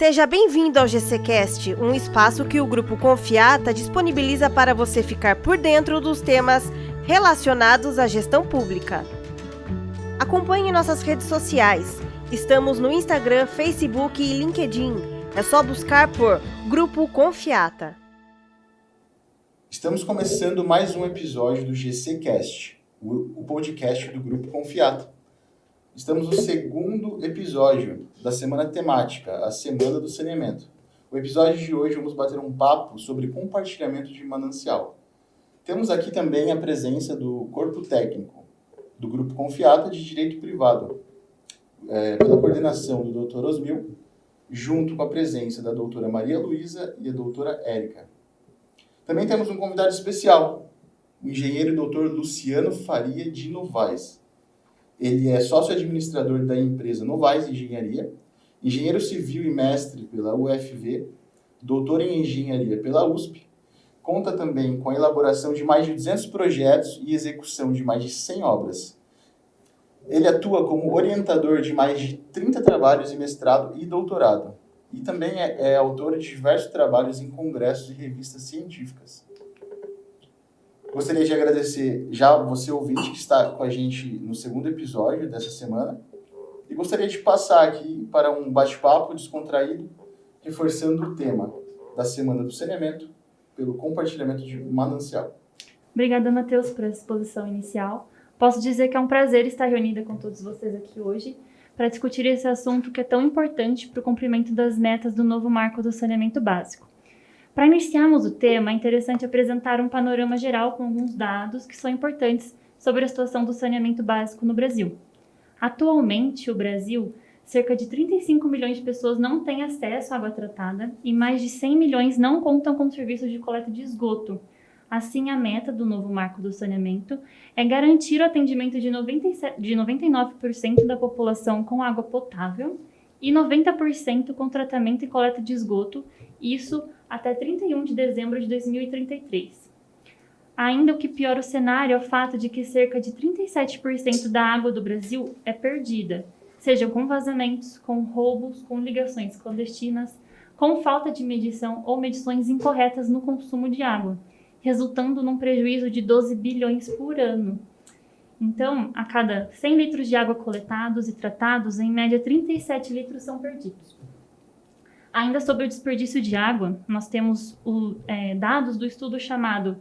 Seja bem-vindo ao GCcast, um espaço que o Grupo Confiata disponibiliza para você ficar por dentro dos temas relacionados à gestão pública. Acompanhe nossas redes sociais. Estamos no Instagram, Facebook e LinkedIn. É só buscar por Grupo Confiata. Estamos começando mais um episódio do GCcast, o podcast do Grupo Confiata. Estamos no segundo episódio da semana temática, a Semana do Saneamento. O episódio de hoje vamos bater um papo sobre compartilhamento de manancial. Temos aqui também a presença do corpo técnico do Grupo Confiata de Direito Privado, pela coordenação do Dr. Osmil, junto com a presença da doutora Maria Luísa e a doutora Érica. Também temos um convidado especial, o engenheiro Dr. Luciano Faria de Novaes. Ele é sócio-administrador da empresa Novaes Engenharia, engenheiro civil e mestre pela UFV, doutor em engenharia pela USP, conta também com a elaboração de mais de 200 projetos e execução de mais de 100 obras. Ele atua como orientador de mais de 30 trabalhos em mestrado e doutorado, e também é autor de diversos trabalhos em congressos e revistas científicas. Gostaria de agradecer já você, ouvinte, que está com a gente no segundo episódio dessa semana. E gostaria de passar aqui para um bate-papo descontraído, reforçando o tema da Semana do Saneamento pelo compartilhamento de manancial. Obrigada, Matheus, por essa exposição inicial. Posso dizer que é um prazer estar reunida com todos vocês aqui hoje para discutir esse assunto que é tão importante para o cumprimento das metas do novo marco do saneamento básico. Para iniciarmos o tema, é interessante apresentar um panorama geral com alguns dados que são importantes sobre a situação do saneamento básico no Brasil. Atualmente, o Brasil, cerca de 35 milhões de pessoas não têm acesso à água tratada e mais de 100 milhões não contam com serviços de coleta de esgoto. Assim, a meta do novo marco do saneamento é garantir o atendimento de 99% da população com água potável e 90% com tratamento e coleta de esgoto, isso até 31 de dezembro de 2033. Ainda o que piora o cenário é o fato de que cerca de 37% da água do Brasil é perdida, seja com vazamentos, com roubos, com ligações clandestinas, com falta de medição ou medições incorretas no consumo de água, resultando num prejuízo de 12 bilhões por ano. Então, a cada 100 litros de água coletados e tratados, em média 37 litros são perdidos. Ainda sobre o desperdício de água, nós temos dados do estudo chamado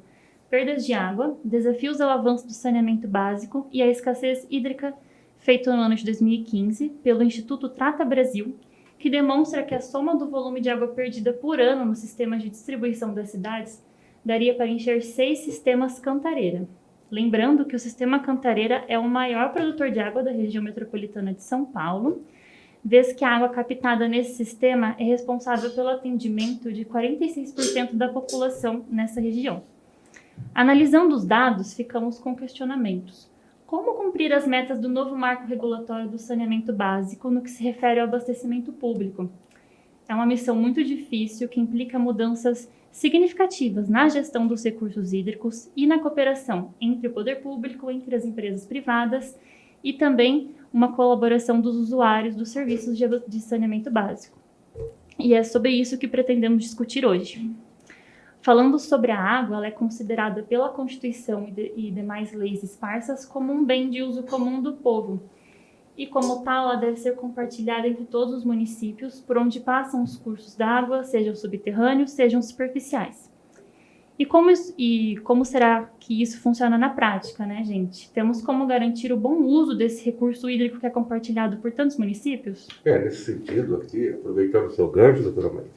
Perdas de Água, Desafios ao Avanço do Saneamento Básico e a Escassez Hídrica, feito no ano de 2015 pelo Instituto Trata Brasil, que demonstra que a soma do volume de água perdida por ano nos sistemas de distribuição das cidades daria para encher 6 sistemas Cantareira. Lembrando que o sistema Cantareira é o maior produtor de água da região metropolitana de São Paulo, vez que a água captada nesse sistema é responsável pelo atendimento de 46% da população nessa região. Analisando os dados, ficamos com questionamentos. Como cumprir as metas do novo marco regulatório do saneamento básico no que se refere ao abastecimento público? É uma missão muito difícil que implica mudanças significativas na gestão dos recursos hídricos e na cooperação entre o poder público, entre as empresas privadas e também uma colaboração dos usuários dos serviços de saneamento básico. E é sobre isso que pretendemos discutir hoje. Falando sobre a água, ela é considerada pela Constituição e demais leis esparsas como um bem de uso comum do povo. E como tal, ela deve ser compartilhada entre todos os municípios por onde passam os cursos d'água, sejam subterrâneos, sejam superficiais. E como será que isso funciona na prática, né, gente? Temos como garantir o bom uso desse recurso hídrico que é compartilhado por tantos municípios? Nesse sentido aqui, aproveitando o seu gancho, doutora Maria,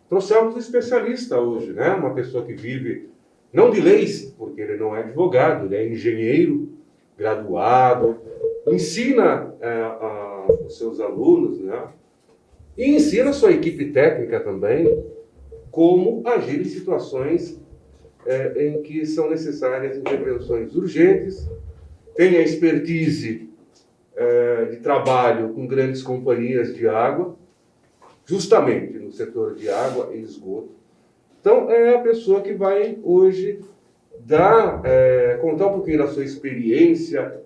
trouxemos um especialista hoje, né? Uma pessoa que vive, não de leis, porque ele não é advogado, ele é engenheiro, graduado, ensina os seus alunos, né? E ensina a sua equipe técnica também como agir em situações em que são necessárias intervenções urgentes, tem a expertise de trabalho com grandes companhias de água, justamente no setor de água e esgoto. Então, é a pessoa que vai hoje contar um pouquinho da sua experiência,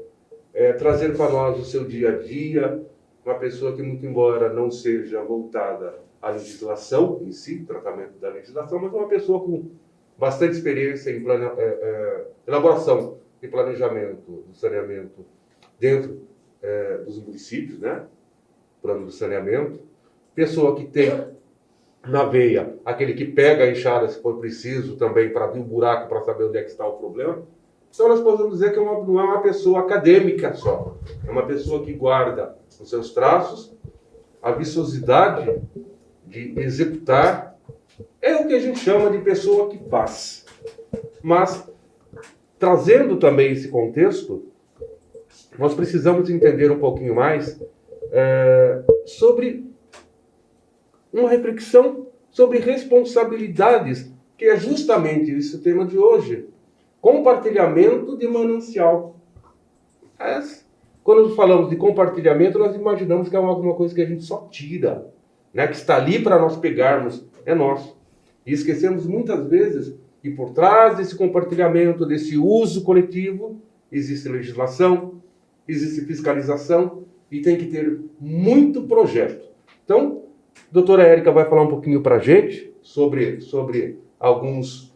trazer para nós o seu dia a dia, uma pessoa que, muito embora não seja voltada à legislação em si, tratamento da legislação, mas uma pessoa com bastante experiência em elaboração e planejamento do saneamento dentro dos municípios, né? Plano do saneamento. Pessoa que tem na veia aquele que pega a enxada, se for preciso, também para abrir um buraco para saber onde é que está o problema. Então nós podemos dizer que não é uma pessoa acadêmica só, é uma pessoa que guarda os seus traços, a viçosidade de executar, é o que a gente chama de pessoa que faz. Mas, trazendo também esse contexto, nós precisamos entender um pouquinho mais sobre uma reflexão sobre responsabilidades, que é justamente esse o tema de hoje. Compartilhamento de manancial. Quando falamos de compartilhamento, nós imaginamos que é alguma coisa que a gente só tira, né? Que está ali para nós pegarmos, é nosso. E esquecemos muitas vezes que por trás desse compartilhamento, desse uso coletivo, existe legislação, existe fiscalização e tem que ter muito projeto. Então, a doutora Érica vai falar um pouquinho para a gente sobre alguns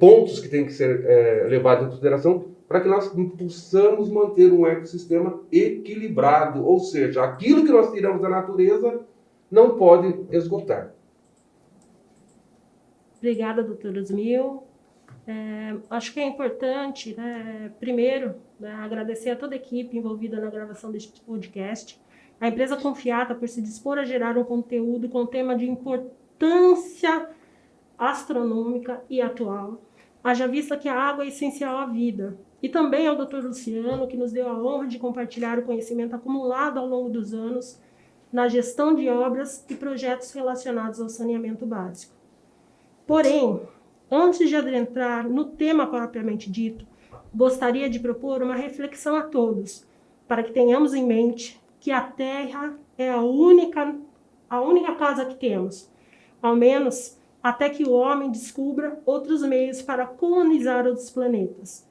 pontos que têm que ser levados em consideração para que nós possamos manter um ecossistema equilibrado, ou seja, aquilo que nós tiramos da natureza não pode esgotar. Obrigada, doutora Osmil. Acho que é importante, primeiro, agradecer a toda a equipe envolvida na gravação deste podcast, a empresa Confiata por se dispor a gerar um conteúdo com tema de importância astronômica e atual, haja vista que a água é essencial à vida, e também ao Dr. Luciano, que nos deu a honra de compartilhar o conhecimento acumulado ao longo dos anos na gestão de obras e projetos relacionados ao saneamento básico. Porém, antes de adentrar no tema propriamente dito, gostaria de propor uma reflexão a todos, para que tenhamos em mente que a Terra é a única casa que temos, ao menos até que o homem descubra outros meios para colonizar outros planetas.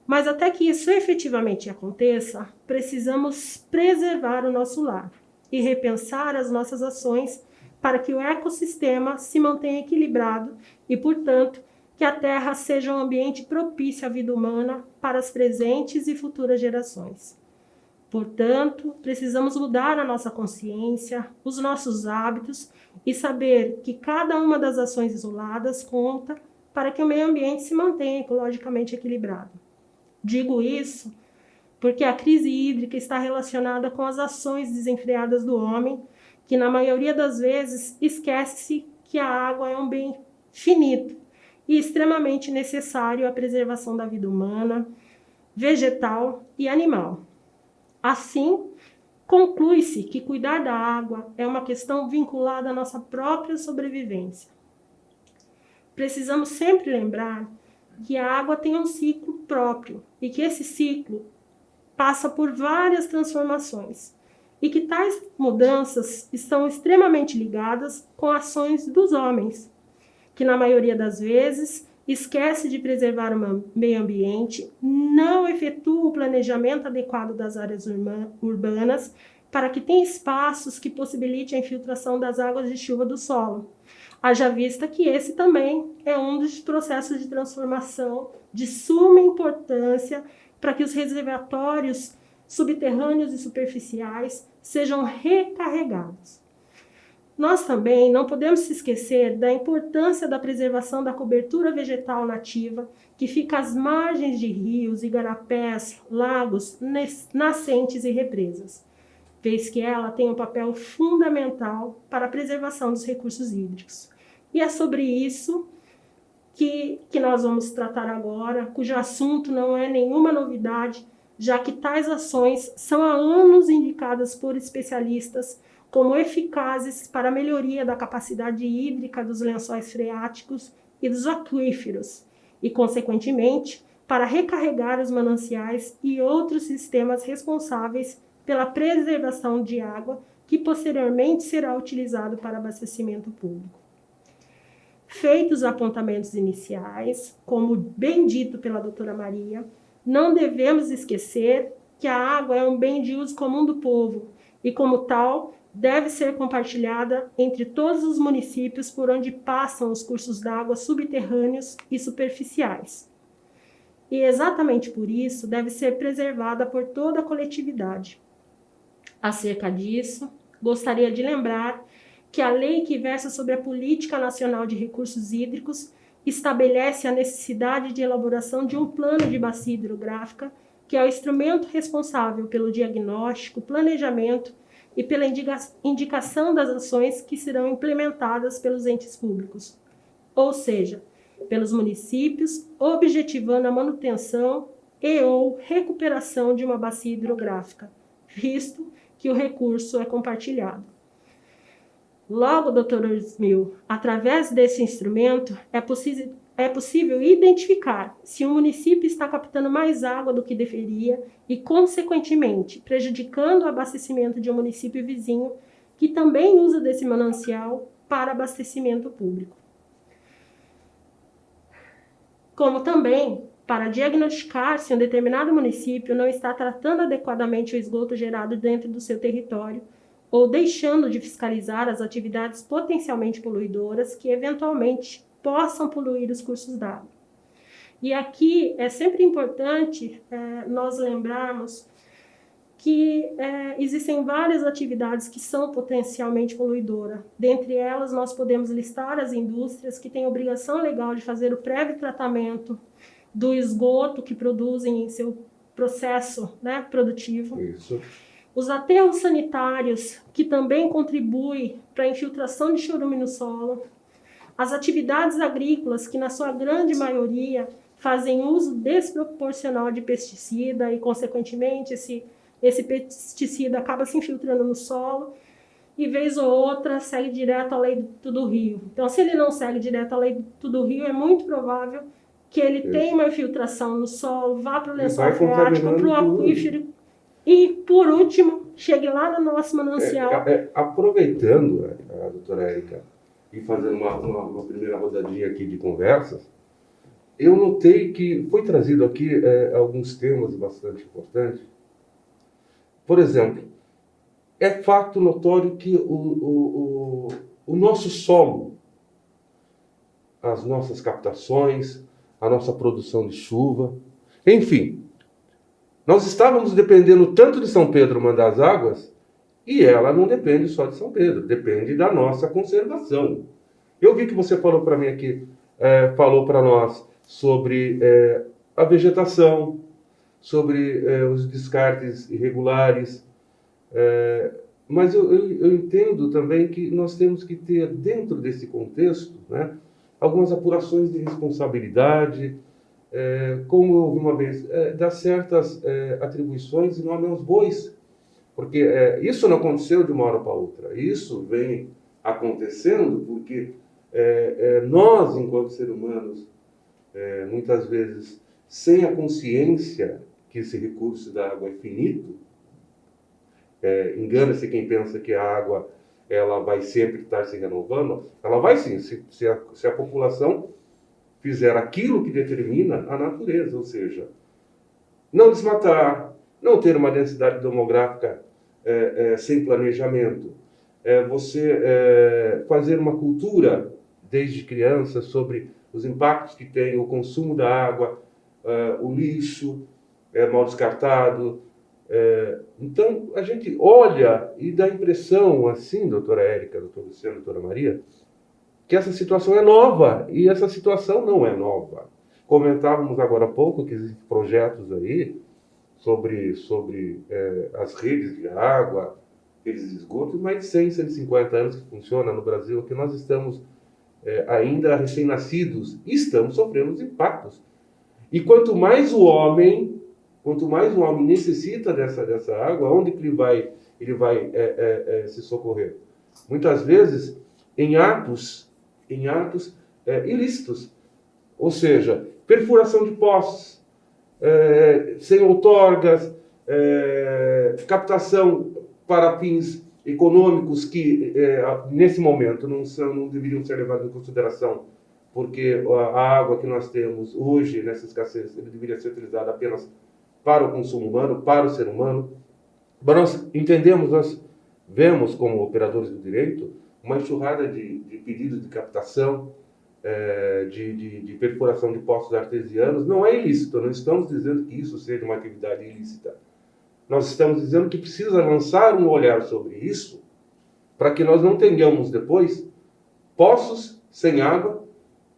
Mas até que isso efetivamente aconteça, precisamos preservar o nosso lar e repensar as nossas ações para que o ecossistema se mantenha equilibrado e, portanto, que a Terra seja um ambiente propício à vida humana para as presentes e futuras gerações. Portanto, precisamos mudar a nossa consciência, os nossos hábitos e saber que cada uma das ações isoladas conta para que o meio ambiente se mantenha ecologicamente equilibrado. Digo isso porque a crise hídrica está relacionada com as ações desenfreadas do homem, que na maioria das vezes esquece-se que a água é um bem finito e extremamente necessário à preservação da vida humana, vegetal e animal. Assim, conclui-se que cuidar da água é uma questão vinculada à nossa própria sobrevivência. Precisamos sempre lembrar que a água tem um ciclo próprio e que esse ciclo passa por várias transformações e que tais mudanças estão extremamente ligadas com ações dos homens, que na maioria das vezes esquece de preservar o meio ambiente, não efetua o planejamento adequado das áreas urbanas para que tenha espaços que possibilitem a infiltração das águas de chuva do solo. Haja vista que esse também é um dos processos de transformação de suma importância para que os reservatórios subterrâneos e superficiais sejam recarregados. Nós também não podemos se esquecer da importância da preservação da cobertura vegetal nativa que fica às margens de rios, igarapés, lagos, nascentes e represas, vez que ela tem um papel fundamental para a preservação dos recursos hídricos. E é sobre isso que nós vamos tratar agora, cujo assunto não é nenhuma novidade, já que tais ações são há anos indicadas por especialistas como eficazes para a melhoria da capacidade hídrica dos lençóis freáticos e dos aquíferos, e, consequentemente, para recarregar os mananciais e outros sistemas responsáveis pela preservação de água, que posteriormente será utilizado para abastecimento público. Feitos os apontamentos iniciais, como bem dito pela doutora Maria, não devemos esquecer que a água é um bem de uso comum do povo e, como tal, deve ser compartilhada entre todos os municípios por onde passam os cursos d'água subterrâneos e superficiais. E exatamente por isso deve ser preservada por toda a coletividade. Acerca disso, gostaria de lembrar que a lei que versa sobre a Política Nacional de Recursos Hídricos estabelece a necessidade de elaboração de um plano de bacia hidrográfica, que é o instrumento responsável pelo diagnóstico, planejamento e pela indicação das ações que serão implementadas pelos entes públicos, ou seja, pelos municípios, objetivando a manutenção e ou recuperação de uma bacia hidrográfica, visto que o recurso é compartilhado. Logo, doutor Osmil, através desse instrumento, é possível identificar se um município está captando mais água do que deveria e, consequentemente, prejudicando o abastecimento de um município vizinho que também usa desse manancial para abastecimento público. Como também para diagnosticar se um determinado município não está tratando adequadamente o esgoto gerado dentro do seu território ou deixando de fiscalizar as atividades potencialmente poluidoras que, eventualmente, possam poluir os cursos d'água. E aqui é sempre importante nós lembrarmos que existem várias atividades que são potencialmente poluidoras. Dentre elas, nós podemos listar as indústrias que têm obrigação legal de fazer o prévio tratamento do esgoto que produzem em seu processo, né, produtivo. Isso. Os aterros sanitários, que também contribuem para a infiltração de chorume no solo. As atividades agrícolas, que na sua grande maioria fazem uso desproporcional de pesticida e, consequentemente, esse pesticida acaba se infiltrando no solo e, vez ou outra, segue direto ao leito do rio. Então, se ele não segue direto ao leito do rio, é muito provável que ele tenha uma infiltração no solo, vá para o lençol freático, para o aquífero e, por último, chegue lá no nosso manancial. Aproveitando, a doutora Érica, e fazendo uma primeira rodadinha aqui de conversas, eu notei que foi trazido aqui alguns temas bastante importantes. Por exemplo, é fato notório que o nosso solo, as nossas captações, a nossa produção de chuva, enfim, nós estávamos dependendo tanto de São Pedro mandar as águas, e ela não depende só de São Pedro, depende da nossa conservação. Eu vi que você falou para mim aqui, falou para nós sobre a vegetação, sobre os descartes irregulares, mas eu entendo também que nós temos que ter, dentro desse contexto, né, algumas apurações de responsabilidade, como eu ouvi uma vez, dar certas atribuições e nome aos bois, porque isso não aconteceu de uma hora para outra, isso vem acontecendo porque nós, enquanto seres humanos, muitas vezes, sem a consciência que esse recurso da água é finito, engana-se quem pensa que a água ela vai sempre estar se renovando, ela vai sim, se a população fizer aquilo que determina a natureza, ou seja, não desmatar, não ter uma densidade demográfica sem planejamento, você fazer uma cultura desde criança sobre os impactos que tem o consumo da água, o lixo mal descartado. Então, a gente olha e dá a impressão, assim, doutora Érica, doutor Luciano, doutora Maria, que essa situação é nova, e essa situação não é nova. Comentávamos agora há pouco que existem projetos aí sobre as redes de água, redes de esgoto, mais de 100, 150 anos que funciona no Brasil, que nós estamos ainda recém-nascidos e estamos sofrendo os impactos. E quanto mais o homem necessita dessa água, onde que ele vai se socorrer? Muitas vezes em atos ilícitos, ou seja, perfuração de poços, sem outorgas, captação para fins econômicos que nesse momento não deveriam ser levados em consideração, porque a água que nós temos hoje, nessa escassez, ele deveria ser utilizada apenas para o consumo humano, para o ser humano. Mas nós entendemos, vemos, como operadores do direito, uma enxurrada de pedidos de captação, de perfuração de poços artesianos. Não é ilícito, não estamos dizendo que isso seja uma atividade ilícita. Nós estamos dizendo que precisa lançar um olhar sobre isso para que nós não tenhamos depois poços sem água,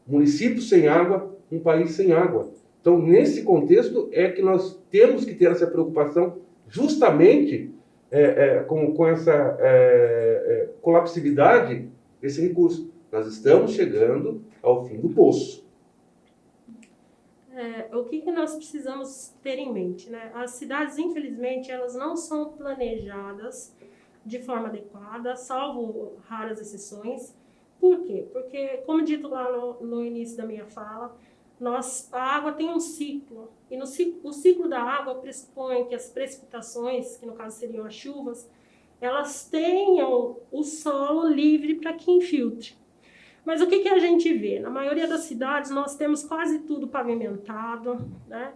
municípios sem água, um país sem água. Então, nesse contexto é que nós temos que ter essa preocupação justamente com essa colapsibilidade desse recurso. Nós estamos chegando ao fim do poço. O que nós precisamos ter em mente, né? As cidades, infelizmente, elas não são planejadas de forma adequada, salvo raras exceções. Por quê? Porque, como dito lá no início da minha fala, a água tem um ciclo, e o ciclo da água pressupõe que as precipitações, que no caso seriam as chuvas, elas tenham o solo livre para que infiltre. Mas o que a gente vê? Na maioria das cidades nós temos quase tudo pavimentado, né?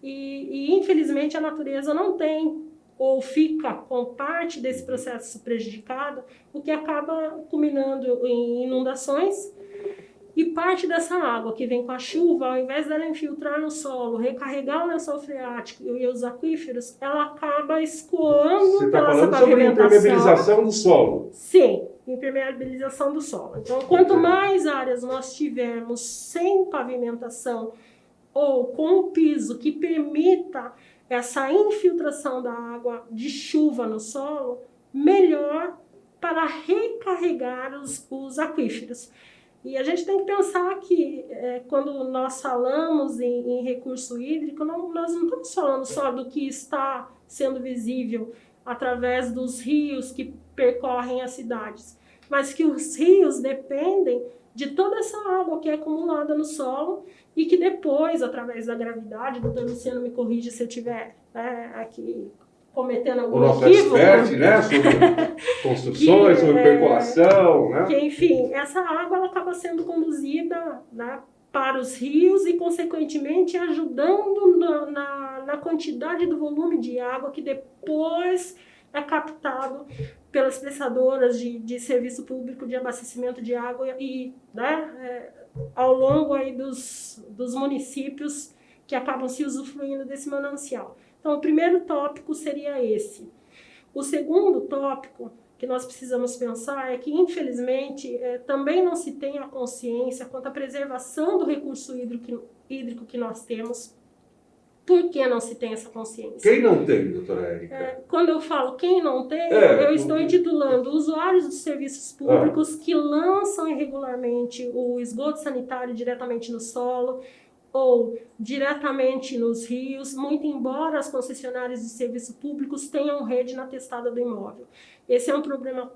E infelizmente a natureza não tem ou fica com parte desse processo prejudicado, o que acaba culminando em inundações. E parte dessa água que vem com a chuva, ao invés dela infiltrar no solo, recarregar o lençol freático e os aquíferos, ela acaba escoando. Você está pela falando essa sobre a pavimentação. impermeabilização do solo. Sim, impermeabilização do solo. Então, quanto mais áreas nós tivermos sem pavimentação ou com o piso que permita essa infiltração da água de chuva no solo, melhor para recarregar os aquíferos. E a gente tem que pensar que quando nós falamos em recurso hídrico, nós não estamos falando só do que está sendo visível através dos rios que percorrem as cidades, mas que os rios dependem de toda essa água que é acumulada no solo e que depois, através da gravidade, o doutor Luciano me corrige se eu estiver aqui cometendo algum equívoco. O nosso expert, né, sobre construções, sobre percolação, né? Que, enfim, essa água ela acaba sendo conduzida, né, para os rios e, consequentemente, ajudando na quantidade do volume de água que depois é captado pelas prestadoras de serviço público de abastecimento de água e, né, ao longo aí dos municípios que acabam se usufruindo desse manancial. Então, o primeiro tópico seria esse. O segundo tópico que nós precisamos pensar é que, infelizmente, também não se tem a consciência quanto à preservação do recurso hídrico que nós temos. Por que não se tem essa consciência? Quem não tem, doutora Érica? Quando eu falo quem não tem, eu estou intitulando usuários dos serviços públicos que lançam irregularmente o esgoto sanitário diretamente no solo ou diretamente nos rios, muito embora as concessionárias de serviços públicos tenham rede na testada do imóvel. Esse é um problema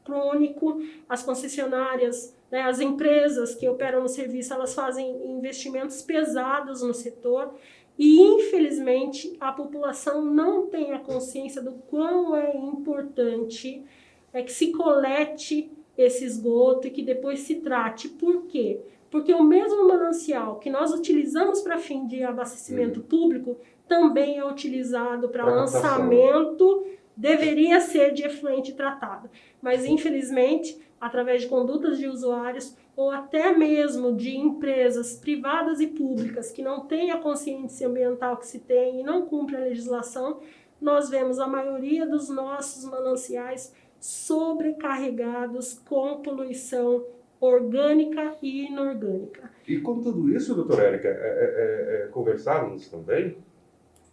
crônico. As concessionárias, né, as empresas que operam no serviço, elas fazem investimentos pesados no setor e, infelizmente, a população não tem a consciência do quão é importante que se colete esse esgoto e que depois se trate. Por quê? Porque o mesmo manancial que nós utilizamos para fim de abastecimento público também é utilizado para lançamento, deveria ser de efluente tratado. Mas, infelizmente, através de condutas de usuários ou até mesmo de empresas privadas e públicas que não têm a consciência ambiental que se tem e não cumprem a legislação, nós vemos a maioria dos nossos mananciais sobrecarregados com poluição orgânica e inorgânica. E com tudo isso, doutora Érica, conversávamos também,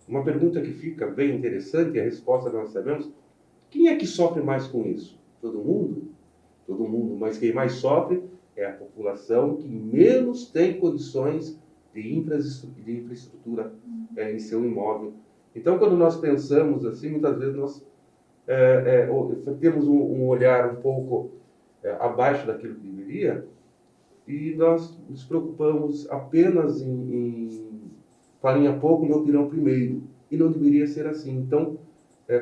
uma pergunta que fica bem interessante, e a resposta nós sabemos, quem é que sofre mais com isso? Todo mundo? Todo mundo, mas quem mais sofre é a população que menos tem condições de infraestrutura em seu imóvel. Então, quando nós pensamos assim, muitas vezes nós temos um olhar um pouco abaixo daquilo que deveria, e nós nos preocupamos apenas em farinha pouco, meu pirão primeiro, e não deveria ser assim. Então,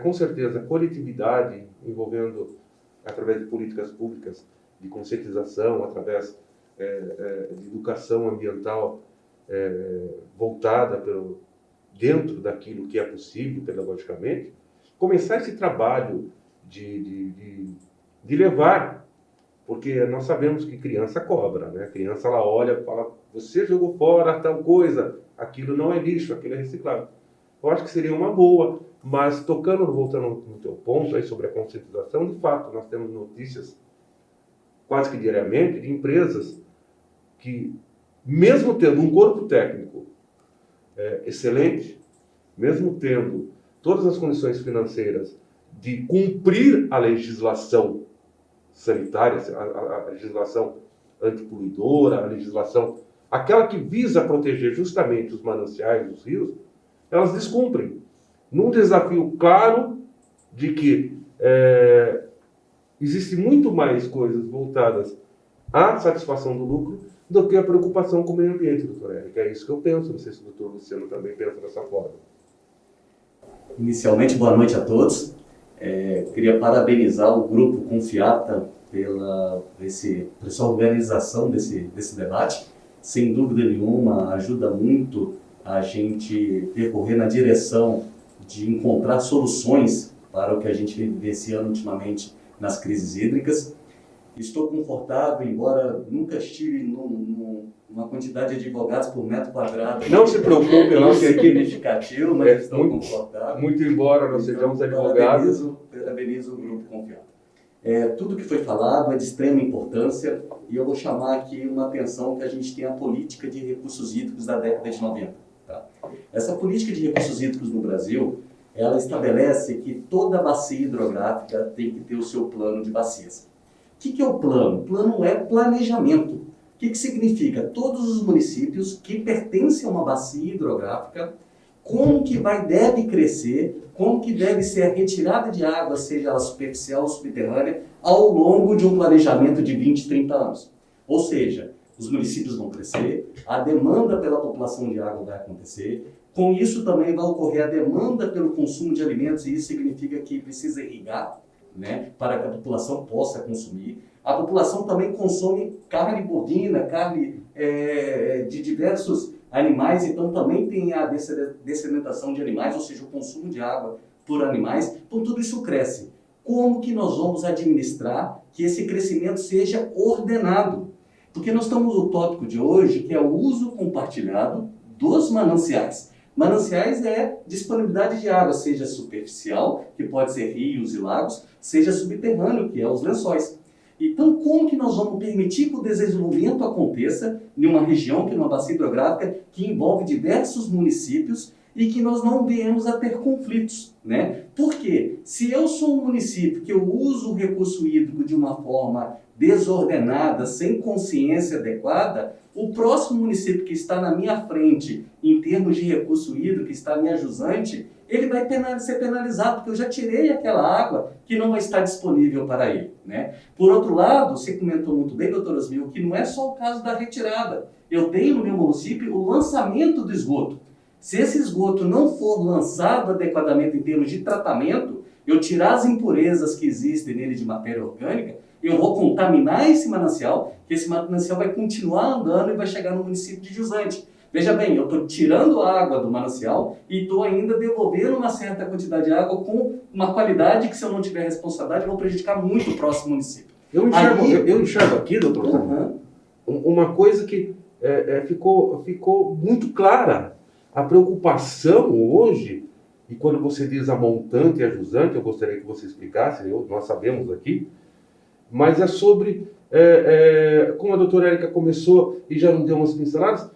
com certeza, a coletividade envolvendo, através de políticas públicas, de conscientização, através de educação ambiental voltada dentro daquilo que é possível pedagogicamente, começar esse trabalho de levar, porque nós sabemos que criança cobra, né? A criança, ela olha e fala, você jogou fora tal coisa, aquilo não é lixo, aquilo é reciclado. Eu acho que seria uma boa, mas voltando no teu ponto aí sobre a conscientização, de fato, nós temos notícias quase que diariamente de empresas que, mesmo tendo um corpo técnico excelente, mesmo tendo todas as condições financeiras de cumprir a legislação sanitária, a legislação antipoluidora, a legislação, aquela que visa proteger justamente os mananciais, os rios, elas descumprem. Num desafio claro de que existe muito mais coisas voltadas à satisfação do lucro do que a preocupação com o meio ambiente, doutor Érica. É isso que eu penso. Não sei se o doutor Luciano também pensa dessa forma. Inicialmente, boa noite a todos. Queria parabenizar o Grupo Confiata pela essa organização desse debate. Sem dúvida nenhuma, ajuda muito a gente percorrer na direção de encontrar soluções para o que a gente vem vivenciando ultimamente nas crises hídricas. Estou confortável, embora nunca estive numa quantidade de advogados por metro quadrado. Não se preocupe, não, que aqui significativo, mas estou confortável. Muito embora nós sejamos advogados. Parabenizo o Grupo Confiata. Tudo que foi falado é de extrema importância e eu vou chamar aqui uma atenção que a gente tem a política de recursos hídricos da década de 90. Tá? Essa política de recursos hídricos no Brasil, ela estabelece que toda bacia hidrográfica tem que ter o seu plano de bacias. O que é o plano? O plano é planejamento. O que significa? Todos os municípios que pertencem a uma bacia hidrográfica, como que deve crescer, como que deve ser a retirada de água, seja ela superficial ou subterrânea, ao longo de um planejamento de 20, 30 anos. Ou seja, os municípios vão crescer, a demanda pela população de água vai acontecer, com isso também vai ocorrer a demanda pelo consumo de alimentos, e isso significa que precisa irrigar, né, para que a população possa consumir. A população também consome carne bovina, carne de diversos animais, então também tem a dessedentação de animais, ou seja, o consumo de água por animais. Então tudo isso cresce. Como que nós vamos administrar que esse crescimento seja ordenado? Porque nós estamos no tópico de hoje, que é o uso compartilhado dos mananciais. Mananciais é disponibilidade de água, seja superficial, que pode ser rios e lagos, seja subterrâneo, que é os lençóis. Então, como que nós vamos permitir que o desenvolvimento aconteça em uma região, que é uma bacia hidrográfica, que envolve diversos municípios e que nós não venhamos a ter conflitos, né? Porque se eu sou um município que eu uso o recurso hídrico de uma forma desordenada, sem consciência adequada, o próximo município que está na minha frente, em termos de recurso hídrico, que está me ajusante, ele vai ser penalizado, porque eu já tirei aquela água que não vai estar disponível para ele, né? Por outro lado, você comentou muito bem, doutor Osmil, que não é só o caso da retirada. Eu tenho no meu município o lançamento do esgoto. Se esse esgoto não for lançado adequadamente em termos de tratamento, eu tirar as impurezas que existem nele de matéria orgânica, eu vou contaminar esse manancial, que esse manancial vai continuar andando e vai chegar no município de jusante. Veja bem, eu estou tirando a água do manancial e estou ainda devolvendo uma certa quantidade de água com uma qualidade que, se eu não tiver responsabilidade, eu vou prejudicar muito o próximo município. Eu enxergo aqui, doutor, uma coisa que ficou muito clara. A preocupação hoje, e quando você diz a montante e a jusante, eu gostaria que você explicasse, nós sabemos aqui, mas é sobre, como a doutora Érica começou e já não deu umas pinceladas,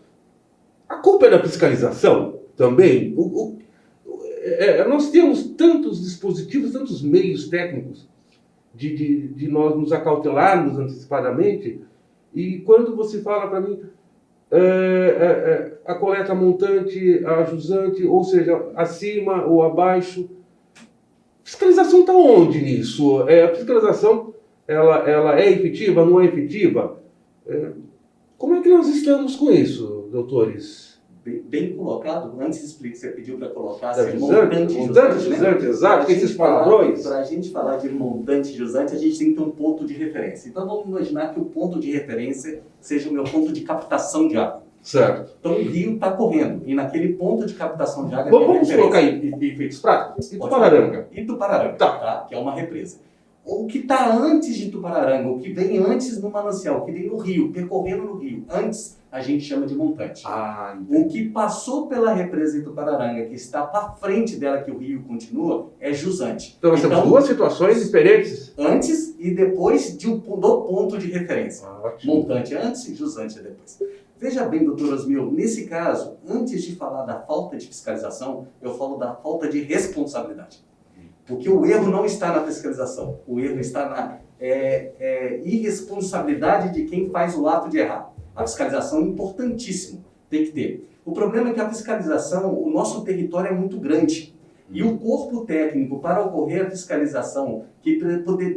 a culpa é da fiscalização também. Nós temos tantos dispositivos, tantos meios técnicos de nós nos acautelarmos antecipadamente, e quando você fala para mim a coleta montante, a jusante, ou seja, acima ou abaixo, fiscalização está onde nisso? A fiscalização ela é efetiva, não é efetiva? Como é que nós estamos com isso, doutores? Bem colocado. Antes de explicar, você pediu para colocar montante jusante, exato, que esses palavrões. Para a gente falar de montante jusante, a gente tem que ter um ponto de referência. Então vamos imaginar que o ponto de referência seja o meu ponto de captação de água. Certo. Então o rio está correndo. E naquele ponto de captação de água... Vamos colocar aí efeitos práticos? Itupararanga. Itupararanga, Tá. que é uma represa. O que está antes de Itupararanga, o que vem antes no manancial, o que vem no rio, percorrendo no rio, antes a gente chama de montante. O que passou pela represa Itupararanga, que está para frente dela, que o rio continua, é jusante. Então nós temos duas situações diferentes. Antes e depois do ponto de referência. Ótimo. Montante antes e jusante depois. Veja bem, doutor Osmil, nesse caso, antes de falar da falta de fiscalização, eu falo da falta de responsabilidade. Porque o erro não está na fiscalização, o erro está na irresponsabilidade de quem faz o ato de errar. A fiscalização é importantíssimo, tem que ter. O problema é que a fiscalização, o nosso território é muito grande. E o corpo técnico, para ocorrer a fiscalização, que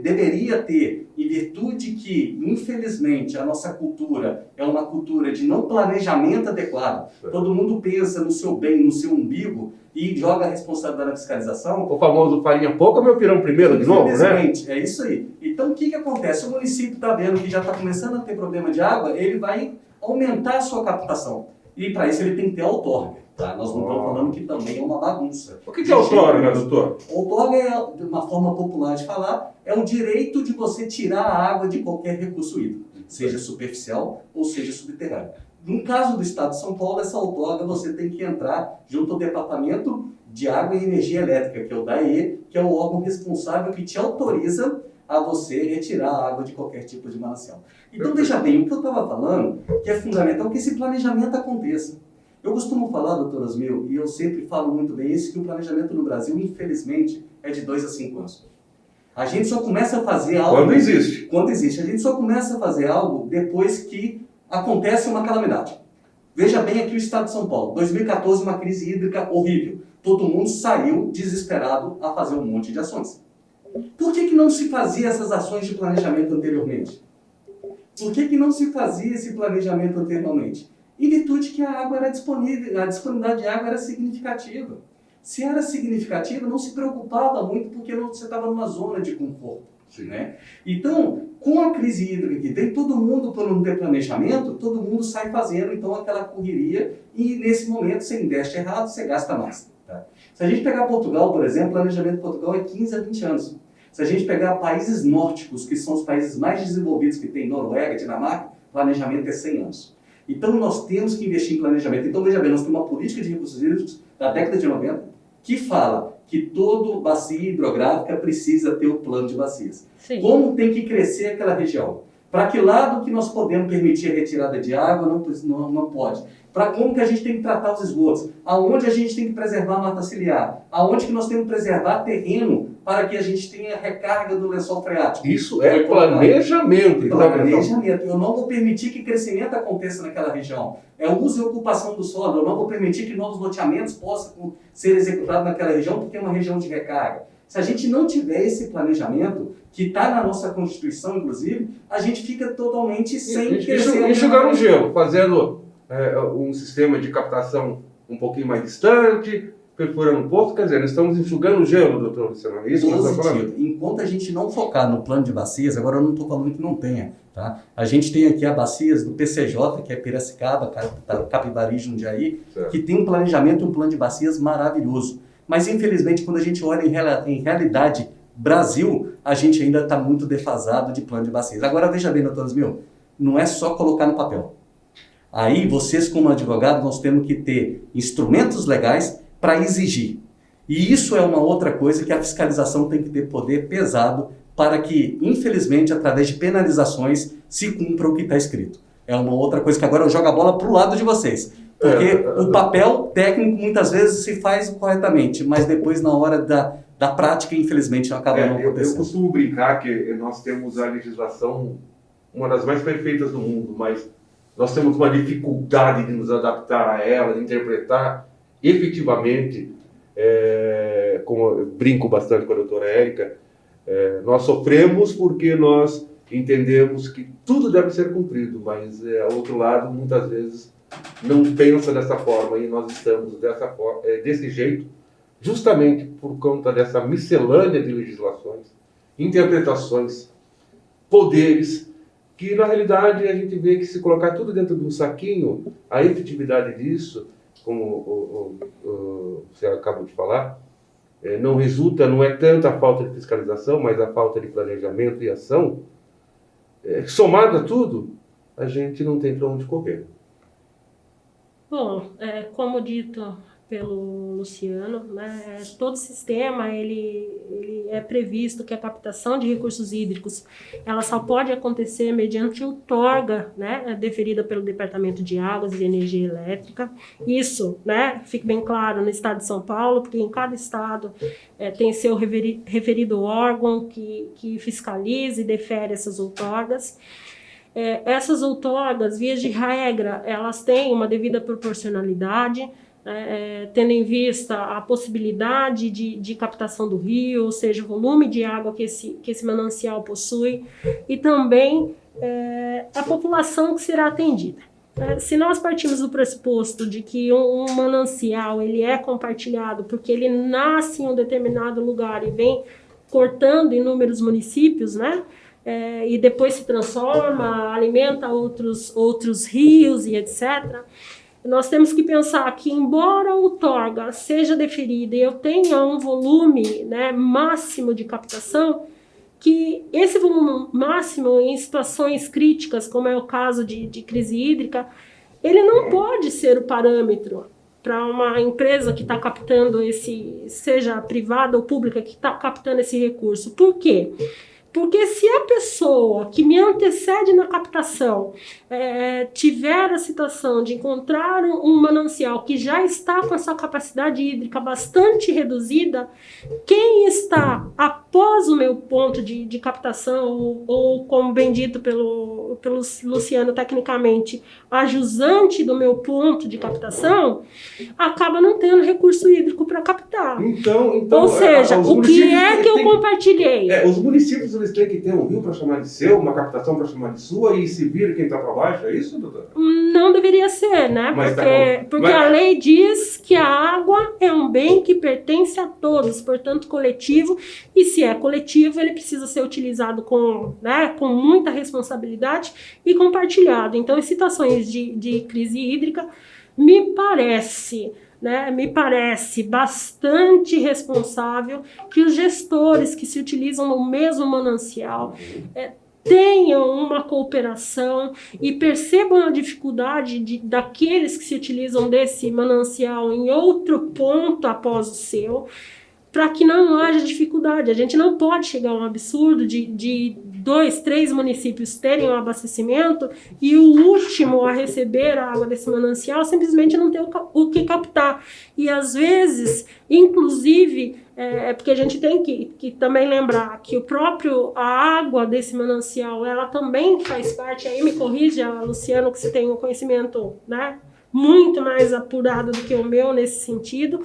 deveria ter, em virtude que, infelizmente, a nossa cultura é uma cultura de não planejamento adequado, todo mundo pensa no seu bem, no seu umbigo, e joga a responsabilidade na fiscalização. O famoso farinha pouca, meu pirão primeiro, de novo, né? Infelizmente, é isso aí. Então, o que acontece? O município está vendo que já está começando a ter problema de água, ele vai aumentar a sua captação. E, para isso, ele tem que ter outorga. Tá? Nós não estamos falando que também é uma bagunça. O que é outorga, doutor? Outorga é, de uma forma popular de falar, é o direito de você tirar a água de qualquer recurso hídrico, seja superficial ou seja subterrâneo. No caso do Estado de São Paulo, essa outorga você tem que entrar junto ao Departamento de Água e Energia Elétrica, que é o DAE, que é o órgão responsável que te autoriza a você retirar a água de qualquer tipo de manancial. Então, veja bem, o que eu estava falando, que é fundamental que esse planejamento aconteça. Eu costumo falar, doutor Osmil, e eu sempre falo muito bem isso, que o planejamento no Brasil, infelizmente, é de 2 a 5 anos. A gente só começa a fazer algo... Quando existe. Quando existe. A gente só começa a fazer algo depois que acontece uma calamidade. Veja bem aqui o Estado de São Paulo. 2014, uma crise hídrica horrível. Todo mundo saiu desesperado a fazer um monte de ações. Por que não se fazia essas ações de planejamento anteriormente? Por que não se fazia esse planejamento anteriormente? Em virtude que a água era disponível, a disponibilidade de água era significativa. Se era significativa, não se preocupava muito porque você estava numa zona de conforto. Né? Então, com a crise hídrica que vem, todo mundo, por não ter planejamento, todo mundo sai fazendo então aquela correria e nesse momento você investe errado, você gasta mais. Tá? Se a gente pegar Portugal, por exemplo, o planejamento de Portugal é 15 a 20 anos. Se a gente pegar países nórdicos, que são os países mais desenvolvidos que tem, Noruega, Dinamarca, planejamento é 100 anos. Então nós temos que investir em planejamento. Então veja bem, nós temos uma política de recursos hídricos da década de 90 que fala que toda bacia hidrográfica precisa ter o plano de bacias. Sim. Como tem que crescer aquela região? Para que lado que nós podemos permitir a retirada de água, não pode. Para como que a gente tem que tratar os esgotos? Aonde a gente tem que preservar a mata ciliar? Aonde que nós temos que preservar terreno para que a gente tenha recarga do lençol freático? Isso é planejamento. Planejamento. Eu não vou permitir que crescimento aconteça naquela região. É o uso e ocupação do solo. Eu não vou permitir que novos loteamentos possam ser executados naquela região porque é uma região de recarga. Se a gente não tiver esse planejamento, que está na nossa Constituição, inclusive, a gente fica totalmente sem crescer. Enxugar um gelo, fazendo um sistema de captação um pouquinho mais distante, perfurando um poço, quer dizer, nós estamos enxugando o gelo, doutor Luciano, é isso que nós estamos falando? Enquanto a gente não focar no plano de bacias, agora eu não estou falando que não tenha, tá? A gente tem aqui a bacias do PCJ, que é Piracicaba, Capivari, Jundiaí, que tem um planejamento e um plano de bacias maravilhoso. Mas, infelizmente, quando a gente olha em realidade Brasil, a gente ainda está muito defasado de plano de bacias. Agora, veja bem, doutor Osmil, não é só colocar no papel. Aí, vocês como advogados, nós temos que ter instrumentos legais para exigir. E isso é uma outra coisa que a fiscalização tem que ter poder pesado para que, infelizmente, através de penalizações, se cumpra o que está escrito. É uma outra coisa que agora eu jogo a bola para o lado de vocês. Porque o papel técnico muitas vezes se faz corretamente, mas depois na hora da prática, infelizmente, não acaba não acontecendo. Eu costumo brincar que nós temos a legislação, uma das mais perfeitas do mundo, mas nós temos uma dificuldade de nos adaptar a ela, de interpretar efetivamente, como eu brinco bastante com a doutora Érica, nós sofremos porque nós entendemos que tudo deve ser cumprido, mas ao outro lado, muitas vezes, não pensa dessa forma e nós estamos desse jeito, justamente por conta dessa miscelânea de legislações, interpretações, poderes que na realidade a gente vê que se colocar tudo dentro de um saquinho, a efetividade disso, como você acabou de falar, não é tanto a falta de fiscalização, mas a falta de planejamento e ação, somado a tudo, a gente não tem para onde correr. Bom, como dito pelo Luciano, né, todo sistema ele é previsto que a captação de recursos hídricos ela só pode acontecer mediante outorga, né, deferida pelo Departamento de Águas e Energia Elétrica. Isso, né, fique bem claro, no estado de São Paulo, porque em cada estado tem seu referido órgão que fiscaliza e defere essas outorgas. Essas outorgas, vias de regra, elas têm uma devida proporcionalidade, tendo em vista a possibilidade de captação do rio, ou seja, o volume de água que esse manancial possui, e também a população que será atendida. Se nós partimos do pressuposto de que um manancial ele é compartilhado porque ele nasce em um determinado lugar e vem cortando inúmeros municípios, né? E depois se transforma, alimenta outros rios e etc., nós temos que pensar que, embora a outorga seja deferida e eu tenha um volume, né, máximo de captação, que esse volume máximo em situações críticas, como é o caso de crise hídrica, ele não pode ser o parâmetro para uma empresa que está captando seja privada ou pública, que está captando esse recurso. Por quê? Porque se a pessoa que me antecede na captação tiver a situação de encontrar um manancial que já está com a sua capacidade hídrica bastante reduzida, quem está após o meu ponto de captação, ou como bem dito pelo Luciano tecnicamente, a jusante do meu ponto de captação, acaba não tendo recurso hídrico para captar. Então, ou seja, o que é que eu compartilhei? Os municípios eles têm que ter um rio para chamar de seu, uma captação para chamar de sua, e se vira quem está para baixo, é isso, doutora? Não deveria ser, né? Mas porque a lei diz que a água é um bem que pertence a todos, portanto coletivo, e se é coletivo, ele precisa ser utilizado com muita responsabilidade e compartilhado. Então, em situações de crise hídrica, me parece bastante responsável que os gestores que se utilizam no mesmo manancial tenham uma cooperação e percebam a dificuldade daqueles que se utilizam desse manancial em outro ponto após o seu, para que não haja dificuldade. A gente não pode chegar a um absurdo de 2, 3 municípios terem um abastecimento e o último a receber a água desse manancial simplesmente não ter o que captar. E às vezes, inclusive, porque a gente tem que também lembrar que a água desse manancial, ela também faz parte, aí me corrija, Luciano, que você tem um conhecimento, né, muito mais apurado do que o meu nesse sentido.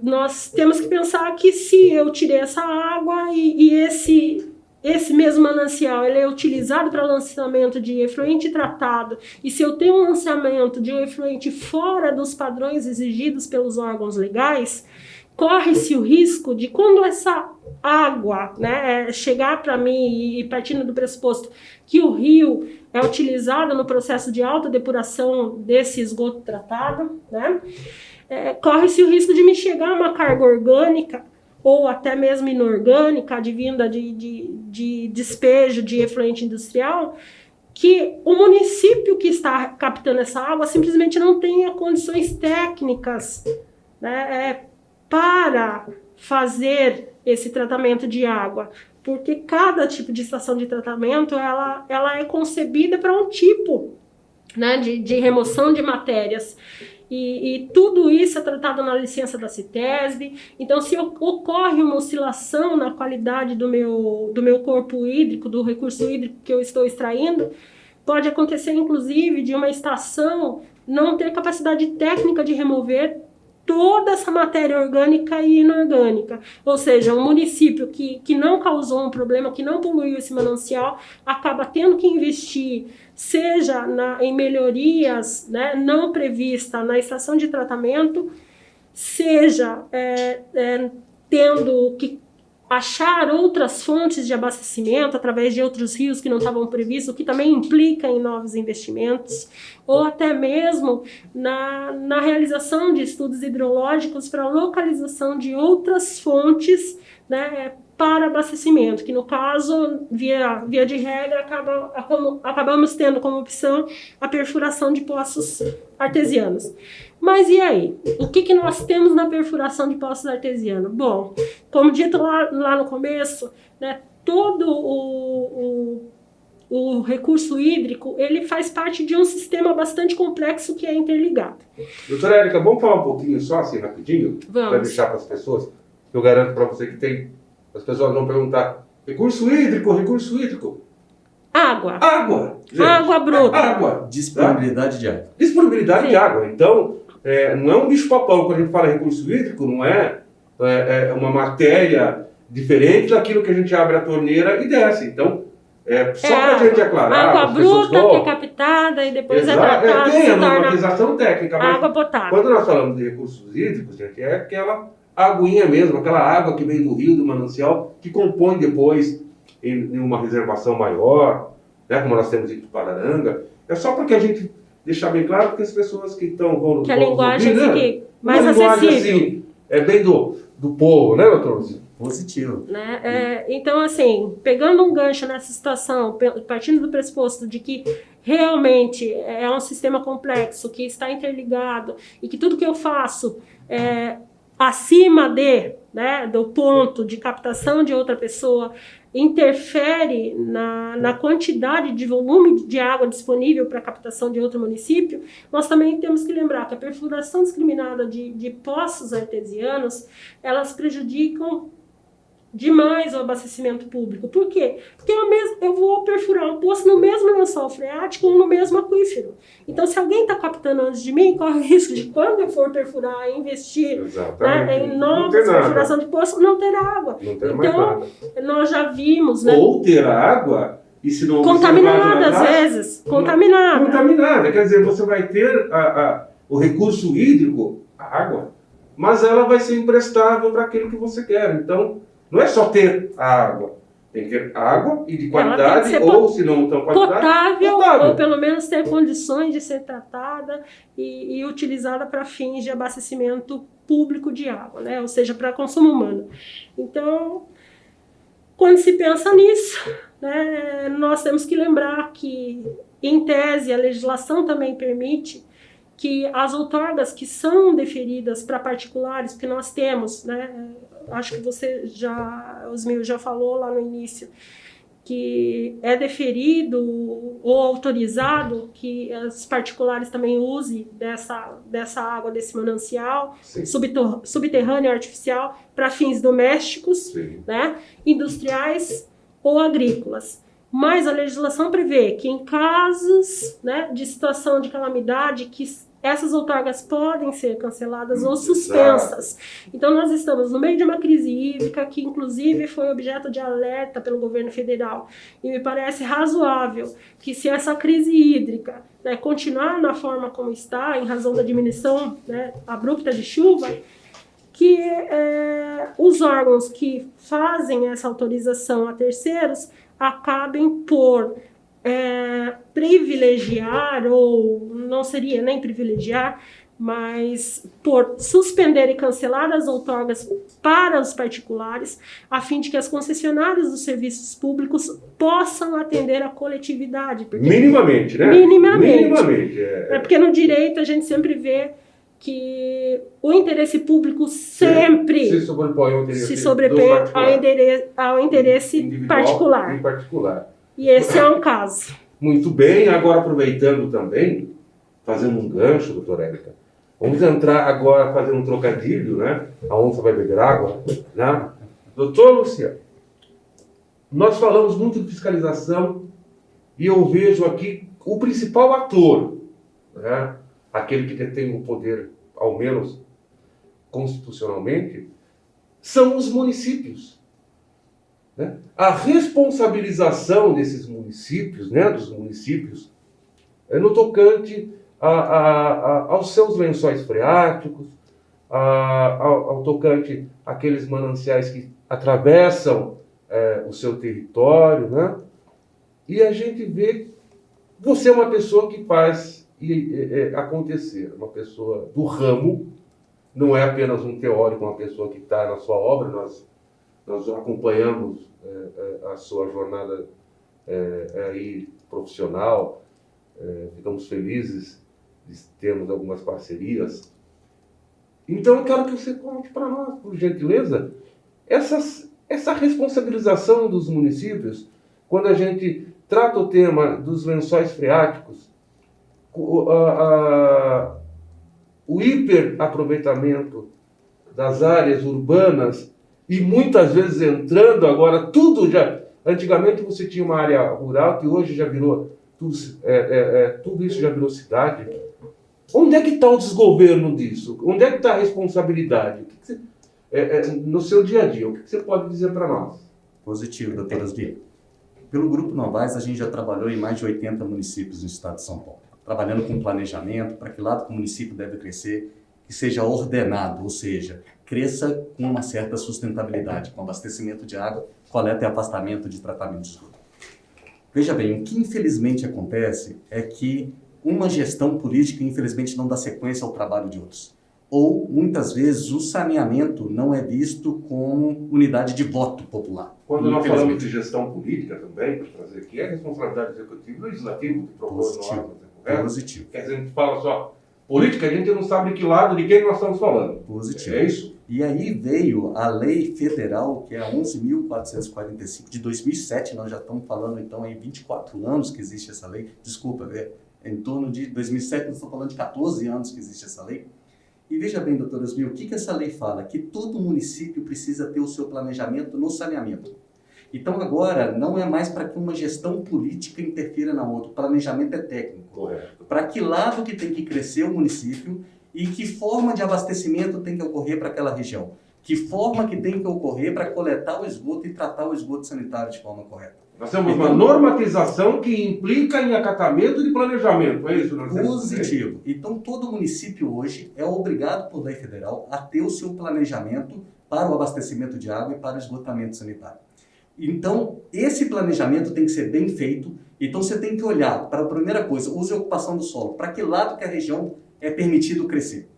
Nós temos que pensar que se eu tirei essa água e esse mesmo manancial ele é utilizado para lançamento de efluente tratado, e se eu tenho um lançamento de um efluente fora dos padrões exigidos pelos órgãos legais, corre-se o risco de, quando essa água, né, chegar para mim, e partindo do pressuposto que o rio é utilizado no processo de alta depuração desse esgoto tratado, né, corre-se o risco de me chegar uma carga orgânica ou até mesmo inorgânica, advinda de despejo de efluente industrial, que o município que está captando essa água simplesmente não tenha condições técnicas, né, para fazer esse tratamento de água, porque cada tipo de estação de tratamento ela é concebida para um tipo, né, de remoção de matérias. E tudo isso é tratado na licença da CITESB. Então, se ocorre uma oscilação na qualidade do meu corpo hídrico, do recurso hídrico que eu estou extraindo, pode acontecer, inclusive, de uma estação não ter capacidade técnica de remover toda essa matéria orgânica e inorgânica. Ou seja, um município que não causou um problema, que não poluiu esse manancial, acaba tendo que investir, seja em melhorias, né, não previstas na estação de tratamento, seja tendo que achar outras fontes de abastecimento através de outros rios que não estavam previstos, o que também implica em novos investimentos, ou até mesmo na realização de estudos hidrológicos para a localização de outras fontes, né, para abastecimento, que no caso, via de regra, acabamos tendo como opção a perfuração de poços artesianos. Mas e aí? O que nós temos na perfuração de poços artesianos? Bom, como dito lá no começo, né, todo o recurso hídrico, ele faz parte de um sistema bastante complexo que é interligado. Doutora Érica, vamos falar um pouquinho só, assim, rapidinho? Vamos. Para deixar para as pessoas. Eu garanto para você que tem... As pessoas vão perguntar, recurso hídrico. Água. Água. Gente, Água bruta. Água. Disponibilidade de água. Disponibilidade Sim. de água. Então, não é um bicho-papão. Quando a gente fala recurso hídrico, não é uma matéria diferente daquilo que a gente abre a torneira e desce. Então, só para a gente aclarar... Água as pessoas bruta, falam, que é captada e depois exato, é tratada tem e se a torna normatização técnica, mas água potável. quando nós falamos de recursos hídricos, gente, é aquela aguinha mesmo, aquela água que vem do rio, do manancial, que compõe depois em uma reservação maior, né, como nós temos em Tupararanga. É só para que a gente deixar bem claro, porque as pessoas que vão Que a linguagem ouvir, fique mais uma linguagem acessível. assim, bem do povo, né, doutor? Positivo. Né? Então, assim, pegando um gancho nessa situação, partindo do pressuposto de que realmente é um sistema complexo, que está interligado e que tudo que eu faço acima do ponto de captação de outra pessoa interfere na quantidade de volume de água disponível para captação de outro município, nós também temos que lembrar que a perfuração discriminada de poços artesianos, elas prejudicam demais o abastecimento público. Por quê? Porque eu vou perfurar um poço no mesmo lençol freático ou no mesmo aquífero. Então, se alguém está captando antes de mim, corre o risco de, quando eu for perfurar e investir em novas perfuração de poço, não ter água. Não ter mais nada. Nós já vimos... Né, ou ter água, e se não contaminada, às vezes. Contaminada. Contaminada. Quer dizer, você vai ter o recurso hídrico, a água, mas ela vai ser imprestável para aquilo que você quer. Então, não é só ter a água. Tem que ter água e de qualidade, ou se não tão qualidade, potável, ou pelo menos ter condições de ser tratada e utilizada para fins de abastecimento público de água, né? Ou seja, para consumo humano. Então, quando se pensa nisso, né, nós temos que lembrar que, em tese, a legislação também permite que as outorgas que são deferidas para particulares, que nós temos, né, acho que Osmil já falou lá no início, que é deferido ou autorizado que os particulares também usem dessa água, desse manancial subterrâneo artificial para fins domésticos, né, industriais ou agrícolas. Mas a legislação prevê que em casos, né, de situação de calamidade, que essas outorgas podem ser canceladas ou suspensas. Então, nós estamos no meio de uma crise hídrica, que inclusive foi objeto de alerta pelo governo federal. E me parece razoável que, se essa crise hídrica, né, continuar na forma como está, em razão da diminuição, né, abrupta de chuva, que os órgãos que fazem essa autorização a terceiros acabem por privilegiar, ou não seria nem privilegiar, mas por suspender e cancelar as outorgas para os particulares, a fim de que as concessionárias dos serviços públicos possam atender a coletividade. Minimamente, né? Minimamente. Porque no direito a gente sempre vê que o interesse público sempre se sobrepõe ao interesse particular. E esse é um caso. Muito bem, agora aproveitando também, fazendo um gancho, doutora Érica, vamos entrar agora fazendo um trocadilho, né? A onça vai beber água, né? Doutor Luciano, nós falamos muito de fiscalização e eu vejo aqui o principal ator, né? Aquele que detém o poder, ao menos constitucionalmente, são os municípios. Né? A responsabilização desses municípios, né, dos municípios, no tocante aos seus lençóis freáticos, ao tocante àqueles mananciais que atravessam o seu território, né? E a gente vê, você é uma pessoa que faz acontecer, uma pessoa do ramo, não é apenas um teórico, uma pessoa que está na sua obra, nós acompanhamos a sua jornada aí profissional, ficamos felizes de termos algumas parcerias. Então eu quero que você conte para nós, por gentileza, essa responsabilização dos municípios, quando a gente trata o tema dos lençóis freáticos, o hiperaproveitamento das áreas urbanas e muitas vezes entrando agora, tudo já... Antigamente você tinha uma área rural que hoje já virou... tudo isso já virou cidade. Onde é que está o desgoverno disso? Onde é que está a responsabilidade? No seu dia a dia, o que você pode dizer para nós? Positivo, doutora Asbia. Pelo Grupo Novais, a gente já trabalhou em mais de 80 municípios no estado de São Paulo, trabalhando com planejamento, para que lado que o município deve crescer, que seja ordenado, ou seja, cresça com uma certa sustentabilidade, com abastecimento de água, coleta e afastamento de tratamento de esgoto. Veja bem, o que infelizmente acontece é que uma gestão política, infelizmente, não dá sequência ao trabalho de outros. Ou, muitas vezes, o saneamento não é visto como unidade de voto popular. Quando nós falamos de gestão política também, para trazer aqui, é responsabilidade executiva e legislativa que propôs no órgão, correto? Positivo. Quer dizer, a gente fala só política, a gente não sabe de que lado, de quem nós estamos falando. Positivo. É isso? E aí veio a lei federal, que é a 11.445 de 2007, nós já estamos falando então em 24 anos que existe essa lei, desculpa, em torno de 2007, nós estamos falando de 14 anos que existe essa lei. E veja bem, doutor Osmil, o que essa lei fala? Que todo município precisa ter o seu planejamento no saneamento. Então agora não é mais para que uma gestão política interfira na outra, o planejamento é técnico. Correto. Para que lado que tem que crescer o município e que forma de abastecimento tem que ocorrer para aquela região. Que forma que tem que ocorrer para coletar o esgoto e tratar o esgoto sanitário de forma correta. Nós temos uma normatização que implica em acatamento de planejamento, é isso? Positivo. Então, todo município hoje é obrigado por lei federal a ter o seu planejamento para o abastecimento de água e para o esgotamento sanitário. Então, esse planejamento tem que ser bem feito. Então, você tem que olhar para a primeira coisa, uso e ocupação do solo. Para que lado que a região é permitido crescer?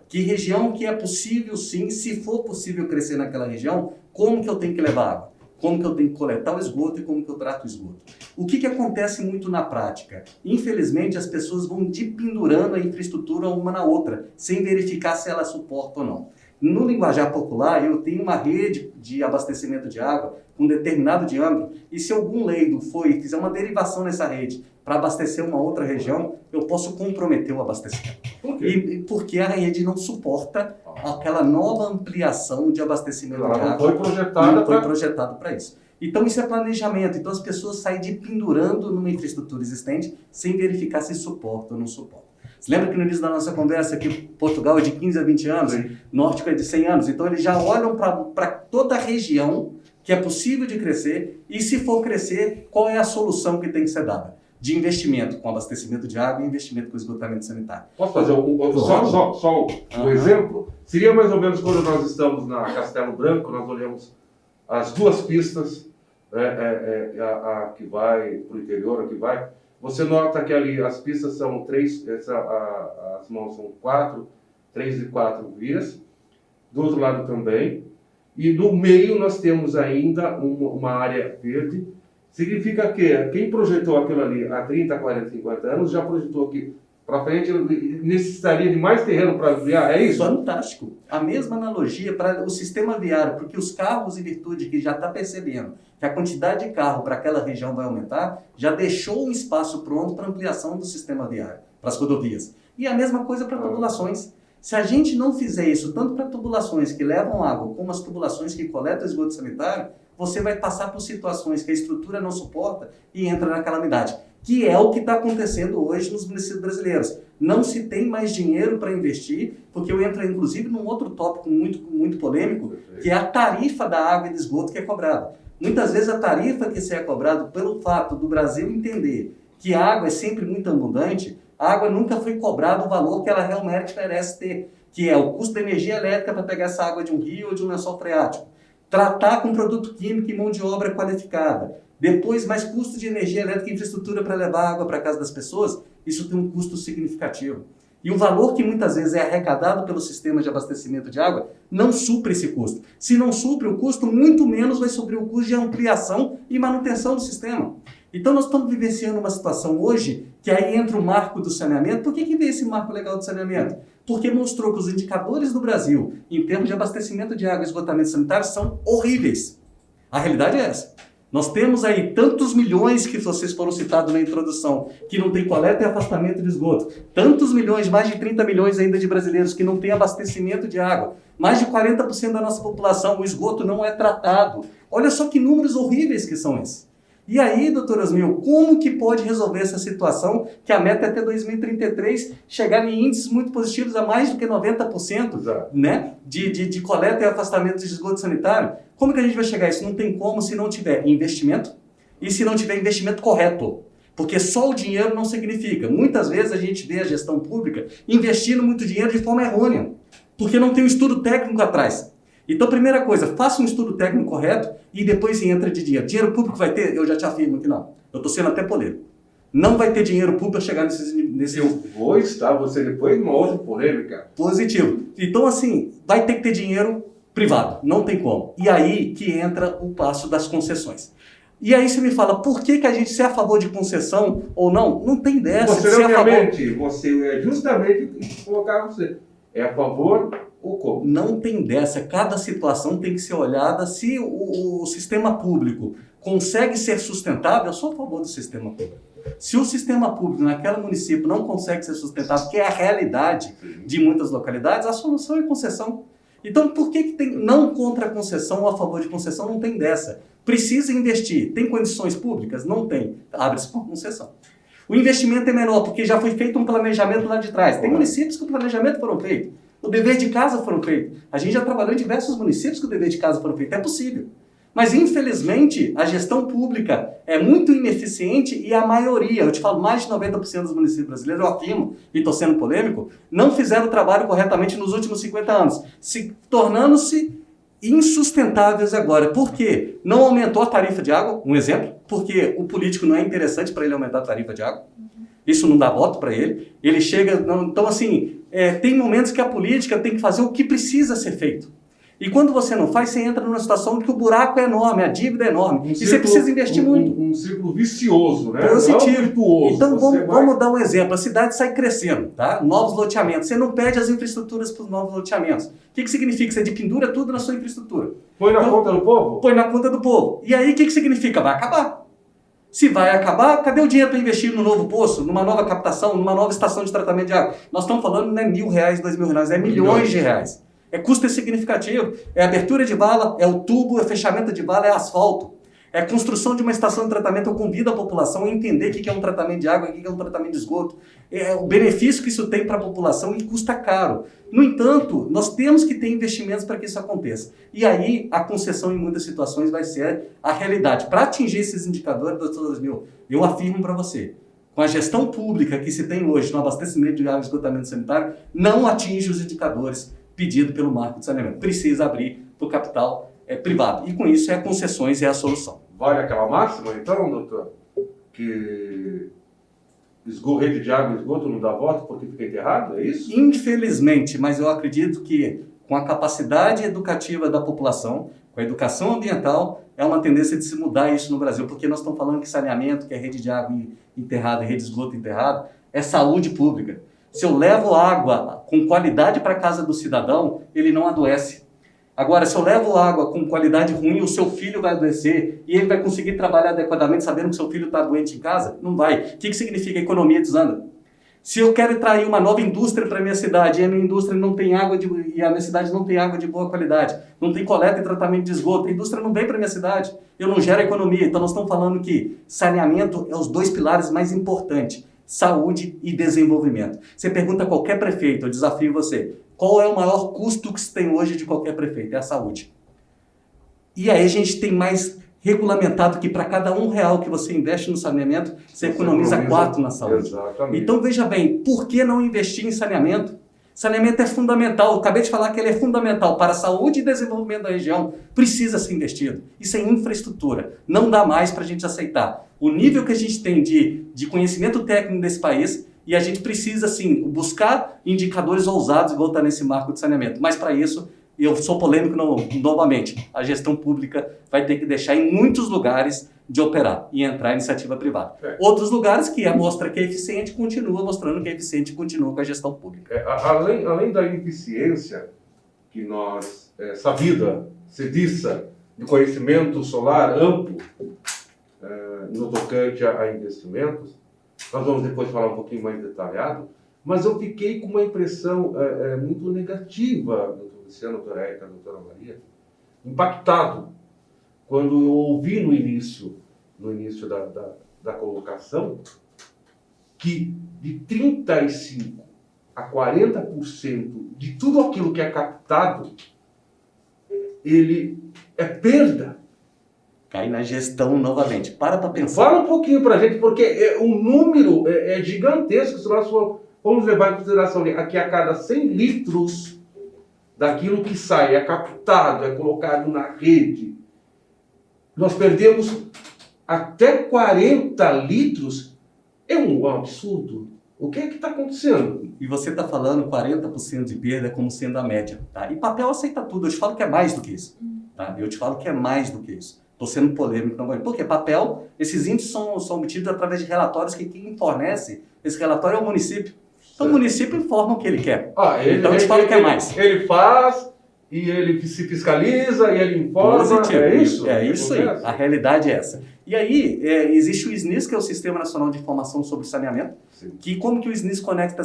Que região que é possível, sim, se for possível crescer naquela região, como que eu tenho que levar água? Como que eu tenho que coletar o esgoto e como que eu trato o esgoto. O que acontece muito na prática? Infelizmente, as pessoas vão dependurando a infraestrutura uma na outra, sem verificar se ela suporta ou não. No linguajar popular, eu tenho uma rede de abastecimento de água com determinado diâmetro, e se algum leigo for e fizer uma derivação nessa rede para abastecer uma outra região, eu posso comprometer o abastecimento. Por quê? Porque a rede não suporta aquela nova ampliação de abastecimento de água. Não foi projetado para isso. Então isso é planejamento. Então as pessoas saem pendurando numa infraestrutura existente sem verificar se suporta ou não suporta. Você lembra que no início da nossa conversa que Portugal é de 15 a 20 anos, Nórdico é de 100 anos, então eles já olham para toda a região que é possível de crescer e se for crescer, qual é a solução que tem que ser dada? De investimento com abastecimento de água e investimento com esgotamento sanitário. Posso fazer só um exemplo? Seria mais ou menos quando nós estamos na Castelo Branco, nós olhamos as duas pistas, a que vai para o interior, a que vai. Você nota que ali as pistas são as mãos são 3 e 4 vias, do outro lado também, e no meio nós temos ainda uma área verde. Significa que quem projetou aquilo ali há 30, 40, 50 anos já projetou que para frente necessitaria de mais terreno para ampliar, é isso? Fantástico. A mesma analogia para o sistema viário, porque os carros, em virtude que já está percebendo que a quantidade de carro para aquela região vai aumentar, já deixou um espaço pronto para ampliação do sistema viário, para as rodovias. E a mesma coisa para tubulações. Se a gente não fizer isso, tanto para tubulações que levam água, como as tubulações que coletam esgoto sanitário, você vai passar por situações que a estrutura não suporta e entra na calamidade, que é o que está acontecendo hoje nos municípios brasileiros. Não se tem mais dinheiro para investir, porque eu entro inclusive num outro tópico muito polêmico, que é a tarifa da água e do esgoto que é cobrada. Muitas vezes a tarifa que se é cobrada pelo fato do Brasil entender que a água é sempre muito abundante, A água nunca foi cobrada o valor que ela realmente merece ter, que é o custo da energia elétrica para pegar essa água de um rio ou de um lençol freático. Tratar com produto químico e mão de obra qualificada. Depois, mais custo de energia elétrica e infraestrutura para levar água para a casa das pessoas, isso tem um custo significativo. E o valor que muitas vezes é arrecadado pelo sistema de abastecimento de água não supre esse custo. Se não supre o custo, muito menos vai suprir o custo de ampliação e manutenção do sistema. Então nós estamos vivenciando uma situação hoje que aí entra o marco do saneamento. Por que veio esse marco legal do saneamento? Porque mostrou que os indicadores do Brasil, em termos de abastecimento de água e esgotamento sanitário, são horríveis. A realidade é essa. Nós temos aí tantos milhões que vocês foram citados na introdução, que não tem coleta e afastamento de esgoto. Tantos milhões, mais de 30 milhões ainda de brasileiros que não têm abastecimento de água. Mais de 40% da nossa população, o esgoto não é tratado. Olha só que números horríveis que são esses. E aí, doutor Osmil, como que pode resolver essa situação, que a meta é até 2033 chegar em índices muito positivos, a mais do que 90%, né, de coleta e afastamento de esgoto sanitário? Como que a gente vai chegar a isso? Não tem como se não tiver investimento e se não tiver investimento correto. Porque só o dinheiro não significa. Muitas vezes a gente vê a gestão pública investindo muito dinheiro de forma errônea, porque não tem um estudo técnico atrás. Então, primeira coisa, faça um estudo técnico correto e depois entra de dinheiro. Dinheiro público vai ter? Eu já te afirmo que não. Eu estou sendo até polêmico. Não vai ter dinheiro público para chegar nesse... Eu vou estar, você depois numa outra polêmica. Positivo. Então, assim, vai ter que ter dinheiro privado. Não tem como. E aí que entra o passo das concessões. E aí você me fala, por que a gente se é a favor de concessão ou não? Não tem dessa. Você, obviamente, você é justamente o que colocar você. É a favor ou como? Não tem dessa. Cada situação tem que ser olhada. Se o sistema público consegue ser sustentável, eu sou a favor do sistema público. Se o sistema público naquele município não consegue ser sustentável, que é a realidade de muitas localidades, a solução é concessão. Então, por que tem não contra a concessão ou a favor de concessão? Não tem dessa. Precisa investir. Tem condições públicas? Não tem. Abre-se por concessão. O investimento é menor, porque já foi feito um planejamento lá de trás. Tem municípios que o planejamento foram feitos. O dever de casa foram feitos. A gente já trabalhou em diversos municípios que o dever de casa foram feitos. É possível. Mas, infelizmente, a gestão pública é muito ineficiente e a maioria, eu te falo, mais de 90% dos municípios brasileiros, eu afirmo, e estou sendo polêmico, não fizeram o trabalho corretamente nos últimos 50 anos, se tornando-se insustentáveis agora. Por quê? Não aumentou a tarifa de água, um exemplo, porque o político não é interessante para ele aumentar a tarifa de água. Isso não dá voto para ele. Ele chega... Não, então, assim, tem momentos que a política tem que fazer o que precisa ser feito. E quando você não faz, você entra numa situação que o buraco é enorme, a dívida é enorme. E você precisa investir muito. Um círculo vicioso, né? Positivo. Virtuoso. Então, vamos dar um exemplo. A cidade sai crescendo, tá? Novos loteamentos. Você não pede as infraestruturas para os novos loteamentos. O que significa? Você pendura tudo na sua infraestrutura. Põe na conta do povo? Põe na conta do povo. E aí, o que significa? Vai acabar. Se vai acabar, cadê o dinheiro para investir no novo poço, numa nova captação, numa nova estação de tratamento de água? Nós estamos falando não é R$1.000, R$2.000, é milhões de reais. Custo significativo, é abertura de vala, é o tubo, é fechamento de vala, é asfalto. É a construção de uma estação de tratamento. Eu convido a população a entender o que é um tratamento de água, o que é um tratamento de esgoto. É o benefício que isso tem para a população e custa caro. No entanto, nós temos que ter investimentos para que isso aconteça. E aí, a concessão em muitas situações vai ser a realidade. Para atingir esses indicadores, doutor Osmil, eu afirmo para você, com a gestão pública que se tem hoje no abastecimento de água e esgotamento sanitário, não atinge os indicadores pedido pelo marco de saneamento. Precisa abrir para o capital privado. E com isso, concessões é a solução. Vale aquela máxima, então, doutor? Que rede de água e esgoto não dá voto porque fica enterrado? É isso? Infelizmente, mas eu acredito que com a capacidade educativa da população, com a educação ambiental, é uma tendência de se mudar isso no Brasil. Porque nós estamos falando que saneamento, que é rede de água enterrada e rede de esgoto enterrada, é saúde pública. Se eu levo água com qualidade para a casa do cidadão, ele não adoece. Agora, se eu levo água com qualidade ruim, o seu filho vai adoecer e ele vai conseguir trabalhar adequadamente sabendo que seu filho está doente em casa? Não vai. O que significa? A economia desanda. Se eu quero atrair uma nova indústria para a minha cidade e a minha indústria não tem água e a minha cidade não tem água de boa qualidade, não tem coleta e tratamento de esgoto, a indústria não vem para a minha cidade, eu não gero economia. Então, nós estamos falando que saneamento é os dois pilares mais importantes. Saúde e desenvolvimento. Você pergunta a qualquer prefeito, eu desafio você, qual é o maior custo que se tem hoje de qualquer prefeito? É a saúde. E aí a gente tem mais regulamentado que para cada R$1 que você investe no saneamento, você economiza 4 na saúde. Exatamente. Então, veja bem, por que não investir em saneamento? Saneamento é fundamental. Eu acabei de falar que ele é fundamental para a saúde e desenvolvimento da região. Precisa ser investido. Isso é infraestrutura. Não dá mais para a gente aceitar. O nível que a gente tem de conhecimento técnico desse país, e a gente precisa, sim, buscar indicadores ousados igual está nesse marco de saneamento. Mas, para isso, eu sou polêmico novamente. A gestão pública vai ter que deixar em muitos lugares de operar e entrar em iniciativa privada. Outros lugares que mostra que é eficiente, continua mostrando que é eficiente e continua com a gestão pública. Além da ineficiência que nós, essa vida cediça de conhecimento solar amplo no tocante a investimentos, nós vamos depois falar um pouquinho mais detalhado, mas eu fiquei com uma impressão muito negativa, doutor Luciano, doutora Érica, doutora Maria, impactado quando eu ouvi no início da colocação que de 35% a 40% de tudo aquilo que é captado, ele é perda. Cai na gestão novamente. Para pensar. Fala um pouquinho para a gente, porque o número é gigantesco. Se nós formos levar em consideração aqui a cada 100 litros daquilo que sai, é captado, é colocado na rede, nós perdemos até 40 litros. É um absurdo. O que é que está acontecendo? E você está falando 40% de perda como sendo a média. Tá? E papel aceita tudo. Eu te falo que é mais do que isso. Tá? Eu te falo que é mais do que isso. Estou sendo polêmico. Não. Porque papel, esses índices são obtidos através de relatórios que quem fornece esse relatório é o município. Então o município informa o que ele quer. Então eu te falo que é mais. Ele faz e ele se fiscaliza e ele informa. Positivo. É isso? É isso aí. A realidade é essa. E aí, existe o SNIS, que é o Sistema Nacional de Informação sobre Saneamento, que como que o SNIS coleta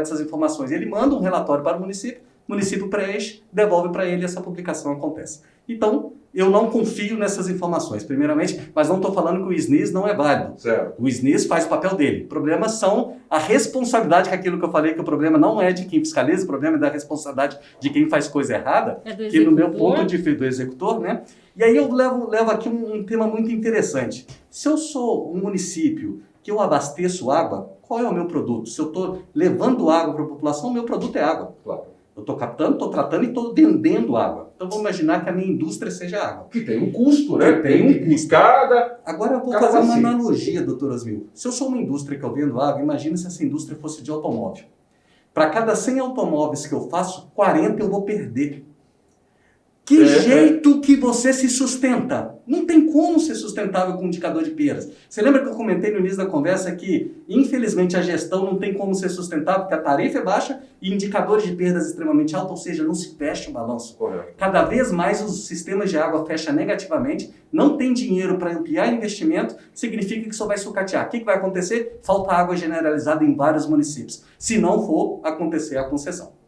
essas informações? Ele manda um relatório para o município preenche, devolve para ele e essa publicação acontece. Então, eu não confio nessas informações, primeiramente, mas não estou falando que o SNIS não é válido. Certo. O SNIS faz o papel dele. O problema são a responsabilidade, que aquilo que eu falei, que o problema não é de quem fiscaliza, o problema é da responsabilidade de quem faz coisa errada, que no meu ponto de vista do executor, né? E aí eu levo aqui um tema muito interessante. Se eu sou um município que eu abasteço água, qual é o meu produto? Se eu estou levando água para a população, o meu produto é água. Claro. Eu estou captando, estou tratando e estou vendendo água. Então vamos imaginar que a minha indústria seja água. Que tem um custo, né? Tem um custo. Cada... Agora eu vou fazer uma analogia, doutor Osmil. Se eu sou uma indústria que eu vendo água, imagina se essa indústria fosse de automóvel. Para cada 100 automóveis que eu faço, 40 eu vou perder. Que jeito que você se sustenta? Não tem como ser sustentável com um indicador de perdas. Você lembra que eu comentei no início da conversa que, infelizmente, a gestão não tem como ser sustentável, porque a tarifa é baixa e indicadores de perdas extremamente altos, ou seja, não se fecha o balanço. Correto. Cada vez mais os sistemas de água fecham negativamente, não tem dinheiro para ampliar investimento, significa que só vai sucatear. O que vai acontecer? Falta água generalizada em vários municípios, se não for acontecer a concessão.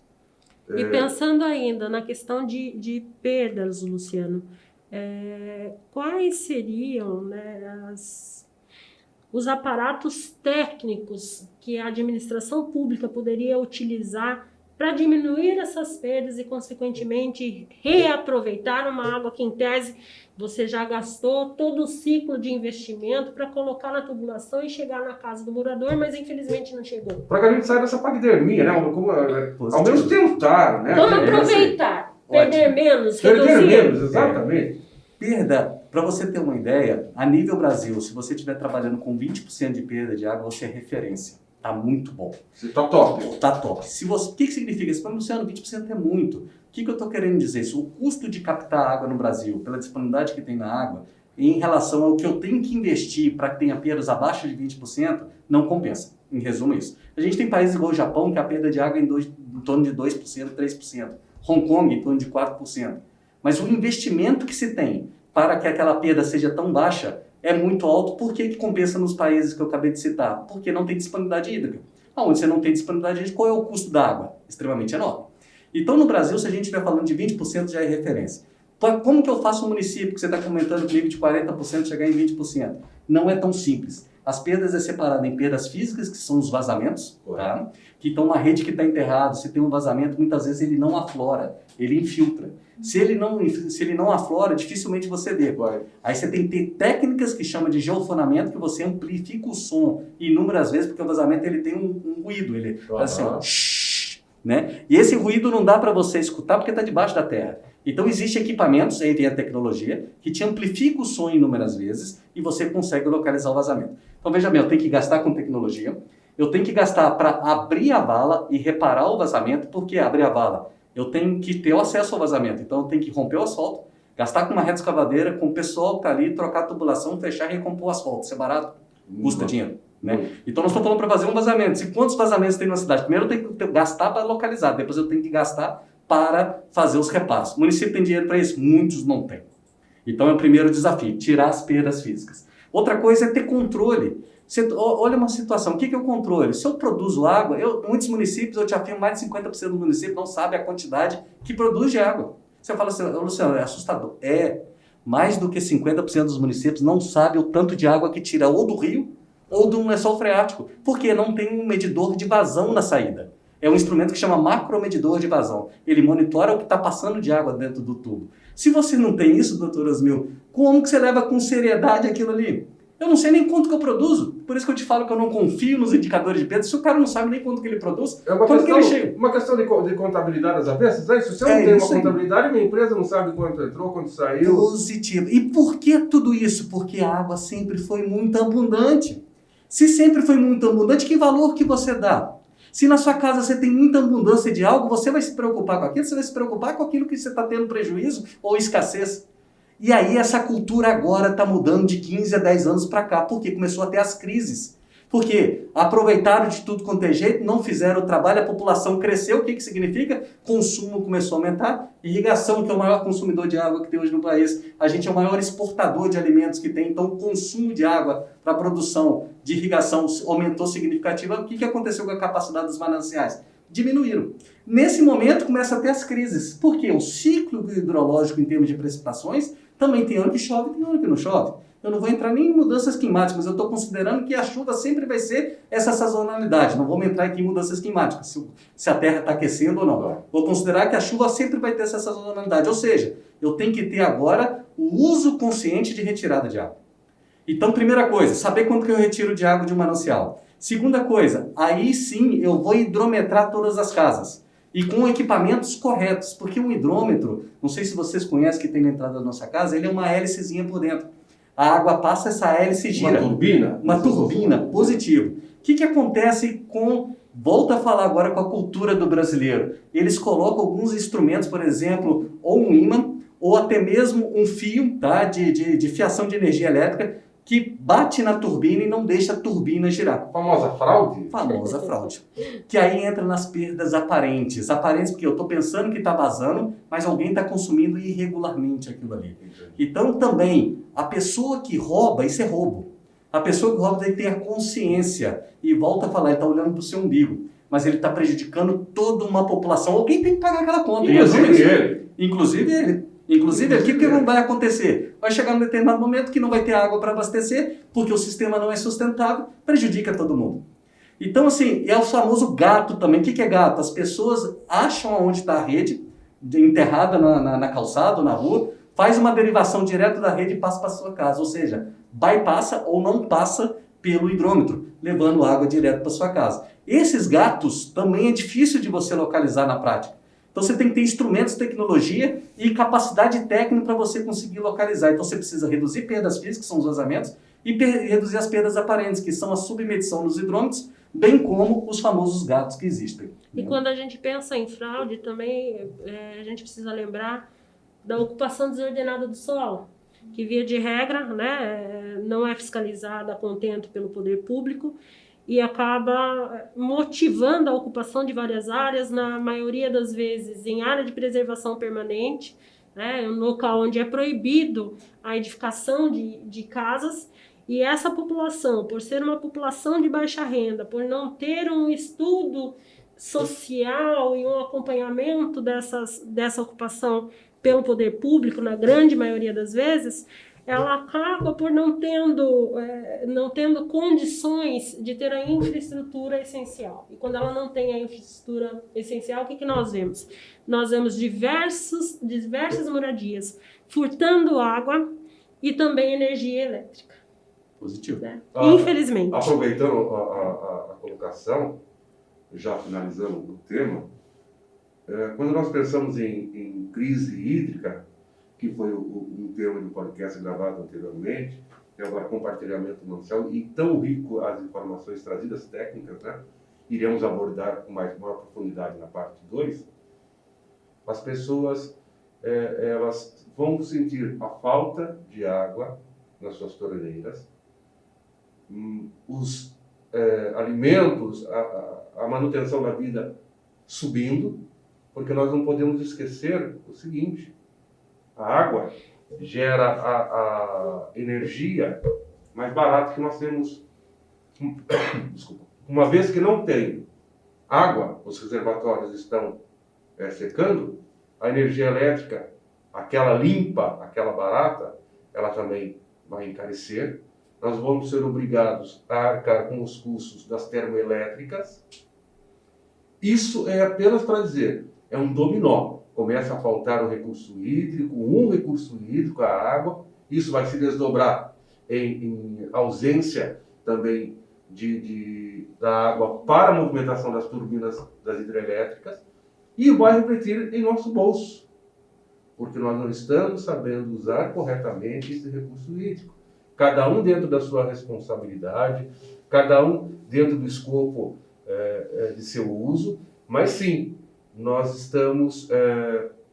E pensando ainda na questão de perdas, Luciano, quais seriam, né, os aparatos técnicos que a administração pública poderia utilizar para diminuir essas perdas e, consequentemente, reaproveitar uma água que, em tese, você já gastou todo o ciclo de investimento para colocar na tubulação e chegar na casa do morador, mas, infelizmente, não chegou. Para que a gente saia dessa paquidermia, né? Ao menos tentar, né? Como aproveitar? Perder menos, reduzir. Perder menos, exatamente. Perda, para você ter uma ideia, a nível Brasil, se você estiver trabalhando com 20% de perda de água, você é referência. Tá muito bom. Você tá top. Tá top. O que significa isso? Luciano, 20% é muito. O que eu estou querendo dizer? Isso, o custo de captar água no Brasil, pela disponibilidade que tem na água, em relação ao que eu tenho que investir para que tenha perdas abaixo de 20%, não compensa. Em resumo, isso. A gente tem países igual o Japão, que a perda de água é em torno de 2%, 3%. Hong Kong, em torno de 4%. Mas o investimento que se tem para que aquela perda seja tão baixa é muito alto. Por que compensa nos países que eu acabei de citar? Porque não tem disponibilidade hídrica. Onde você não tem disponibilidade hídrica, qual é o custo da água? Extremamente enorme. Então, no Brasil, se a gente estiver falando de 20%, já é referência. Como que eu faço um município que você está comentando comigo de 40% chegar em 20%? Não é tão simples. As perdas é separado em perdas físicas, que são os vazamentos, tá? Que então uma rede que está enterrada, se tem um vazamento, muitas vezes ele não aflora, ele infiltra. Se ele não aflora, dificilmente você vê. Aí você tem que ter técnicas que chama de geofonamento, que você amplifica o som inúmeras vezes, porque o vazamento ele tem um ruído, ele faz assim, ó, né? E esse ruído não dá para você escutar porque está debaixo da terra. Então existem equipamentos, aí vem a tecnologia, que te amplifica o som inúmeras vezes e você consegue localizar o vazamento. Então veja bem, eu tenho que gastar com tecnologia, eu tenho que gastar para abrir a vala e reparar o vazamento. Por que abrir a vala? Eu tenho que ter o acesso ao vazamento, então eu tenho que romper o asfalto, gastar com uma reta escavadeira, com o pessoal que está ali, trocar a tubulação, fechar e recompor o asfalto. Isso é barato? Custa dinheiro. Né? Então nós estamos falando para fazer um vazamento. Se quantos vazamentos tem na cidade? Primeiro eu tenho que gastar para localizar, depois eu tenho que gastar para fazer os reparos. O município tem dinheiro para isso? Muitos não têm. Então é o primeiro desafio, tirar as perdas físicas. Outra coisa é ter controle. Olha uma situação, o que é o controle? Se eu produzo água, muitos municípios, eu te afirmo, mais de 50% do município não sabe a quantidade que produz de água. Você fala assim, Luciano, é assustador. Mais do que 50% dos municípios não sabe o tanto de água que tira ou do rio ou de um lençol freático, porque não tem um medidor de vazão na saída. É um instrumento que chama macromedidor de vazão. Ele monitora o que está passando de água dentro do tubo. Se você não tem isso, doutor Osmil, como que você leva com seriedade aquilo ali? Eu não sei nem quanto que eu produzo. Por isso que eu te falo que eu não confio nos indicadores de perda. Se o cara não sabe nem quanto que ele produz, uma questão de contabilidade às avessas, é isso? Se eu não tenho uma contabilidade, minha empresa não sabe quanto entrou, quanto saiu. Positivo. E por que tudo isso? Porque a água sempre foi muito abundante. Se sempre foi muito abundante, que valor que você dá? Se na sua casa você tem muita abundância de algo, você vai se preocupar com aquilo, você vai se preocupar com aquilo que você está tendo prejuízo ou escassez. E aí essa cultura agora está mudando de 15 a 10 anos para cá, porque começou a ter as crises. Porque aproveitaram de tudo quanto é jeito, não fizeram o trabalho, a população cresceu, o que significa? Consumo começou a aumentar, irrigação, que é o maior consumidor de água que tem hoje no país, a gente é o maior exportador de alimentos que tem, então o consumo de água para a produção de irrigação aumentou significativamente. O que aconteceu com a capacidade dos mananciais? Diminuíram. Nesse momento começa a ter as crises, porque o ciclo hidrológico em termos de precipitações também tem ano que chove e tem ano que não chove. Eu não vou entrar nem em mudanças climáticas, mas eu estou considerando que a chuva sempre vai ser essa sazonalidade. Não vamos entrar aqui em mudanças climáticas, se a terra está aquecendo ou não. Vou considerar que a chuva sempre vai ter essa sazonalidade. Ou seja, eu tenho que ter agora o uso consciente de retirada de água. Então, primeira coisa, saber quanto que eu retiro de água de um manancial. Segunda coisa, aí sim eu vou hidrometrar todas as casas. E com equipamentos corretos, porque um hidrômetro, não sei se vocês conhecem que tem na entrada da nossa casa, ele é uma hélicezinha por dentro. A água passa, essa hélice gira. Uma turbina? Uma turbina, positivo. O que acontece com... Volta a falar agora com a cultura do brasileiro. Eles colocam alguns instrumentos, por exemplo, ou um ímã, ou até mesmo um fio, tá, de fiação de energia elétrica, que bate na turbina e não deixa a turbina girar. Famosa fraude? Famosa fraude. Que aí entra nas perdas aparentes. Aparentes porque eu estou pensando que está vazando, mas alguém está consumindo irregularmente aquilo ali. Então também, a pessoa que rouba, isso é roubo. A pessoa que rouba tem que ter a consciência. E volta a falar, ele está olhando para o seu umbigo. Mas ele está prejudicando toda uma população. Alguém tem que pagar aquela conta. Inclusive ele. Inclusive ele. Inclusive, o que não vai acontecer? Vai chegar um determinado momento que não vai ter água para abastecer, porque o sistema não é sustentável, prejudica todo mundo. Então, assim, é o famoso gato também. O que é gato? As pessoas acham onde está a rede, enterrada na calçada, na rua, faz uma derivação direto da rede e passa para a sua casa. Ou seja, bypassa ou não passa pelo hidrômetro, levando água direto para a sua casa. Esses gatos também é difícil de você localizar na prática. Então você tem que ter instrumentos, tecnologia e capacidade técnica para você conseguir localizar. Então você precisa reduzir perdas físicas, que são os vazamentos, e reduzir as perdas aparentes, que são a submedição nos hidrômetros, bem como os famosos gatos que existem. E quando a gente pensa em fraude, também a gente precisa lembrar da ocupação desordenada do solo, que via de regra, né, não é fiscalizada a contento pelo poder público, e acaba motivando a ocupação de várias áreas, na maioria das vezes em área de preservação permanente, né, um local onde é proibido a edificação de casas, e essa população, por ser uma população de baixa renda, por não ter um estudo social e um acompanhamento dessa ocupação pelo poder público, na grande maioria das vezes, ela acaba por não tendo condições de ter a infraestrutura essencial. E quando ela não tem a infraestrutura essencial, o que nós vemos? Nós vemos diversas moradias furtando água e também energia elétrica. Positivo. Né? Infelizmente. Aproveitando a colocação, já finalizando o tema, quando nós pensamos em crise hídrica, que foi um tema do podcast gravado anteriormente, e agora compartilhamento mensal, e tão rico as informações trazidas técnicas, né? Iremos abordar com maior profundidade na parte 2, as pessoas elas vão sentir a falta de água nas suas torneiras, os alimentos, a manutenção da vida subindo, porque nós não podemos esquecer o seguinte: a água gera a energia mais barata que nós temos. Desculpa. Uma vez que não tem água, os reservatórios estão secando, a energia elétrica, aquela limpa, aquela barata, ela também vai encarecer. Nós vamos ser obrigados a arcar com os custos das termoelétricas. Isso é apenas para dizer, é um dominó. Começa a faltar um recurso hídrico, a água. Isso vai se desdobrar em ausência também da água para a movimentação das turbinas das hidrelétricas e vai refletir em nosso bolso, porque nós não estamos sabendo usar corretamente esse recurso hídrico. Cada um dentro da sua responsabilidade, cada um dentro do escopo de seu uso, mas sim, nós estamos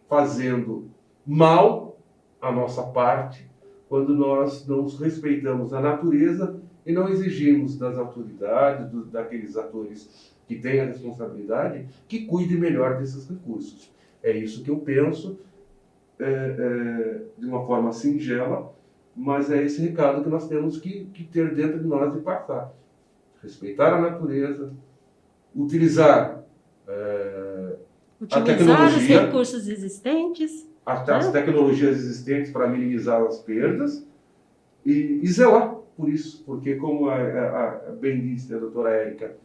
fazendo mal a nossa parte quando nós não respeitamos a natureza e não exigimos das autoridades, daqueles atores que têm a responsabilidade, que cuidem melhor desses recursos. É isso que eu penso, de uma forma singela, mas é esse recado que nós temos que ter dentro de nós e passar. Respeitar a natureza, utilizar os recursos existentes. As tecnologias existentes para minimizar as perdas e zelar por isso, porque como bem disse a doutora Érica,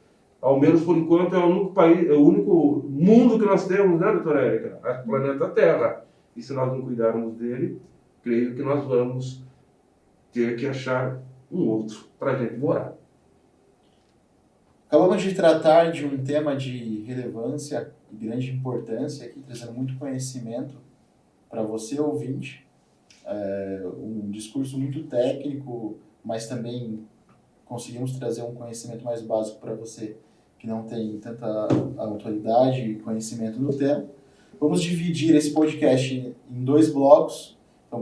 ao menos por enquanto é o único mundo que nós temos, né, doutora Érica? É o planeta Terra. E se nós não cuidarmos dele, creio que nós vamos ter que achar um outro para a gente morar. Acabamos de tratar de um tema de relevância e grande importância aqui, trazendo muito conhecimento para você, ouvinte. Um discurso muito técnico, mas também conseguimos trazer um conhecimento mais básico para você que não tem tanta autoridade e conhecimento no tema. Vamos dividir esse podcast em 2 blocos. Então,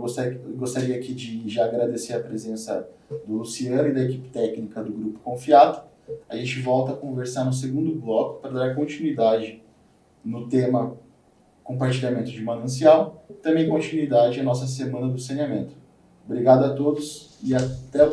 gostaria aqui de já agradecer a presença do Luciano e da equipe técnica do Grupo Confiato. A gente volta a conversar no segundo bloco para dar continuidade no tema compartilhamento de manancial, também continuidade à nossa Semana do Saneamento. Obrigado a todos e até o próximo.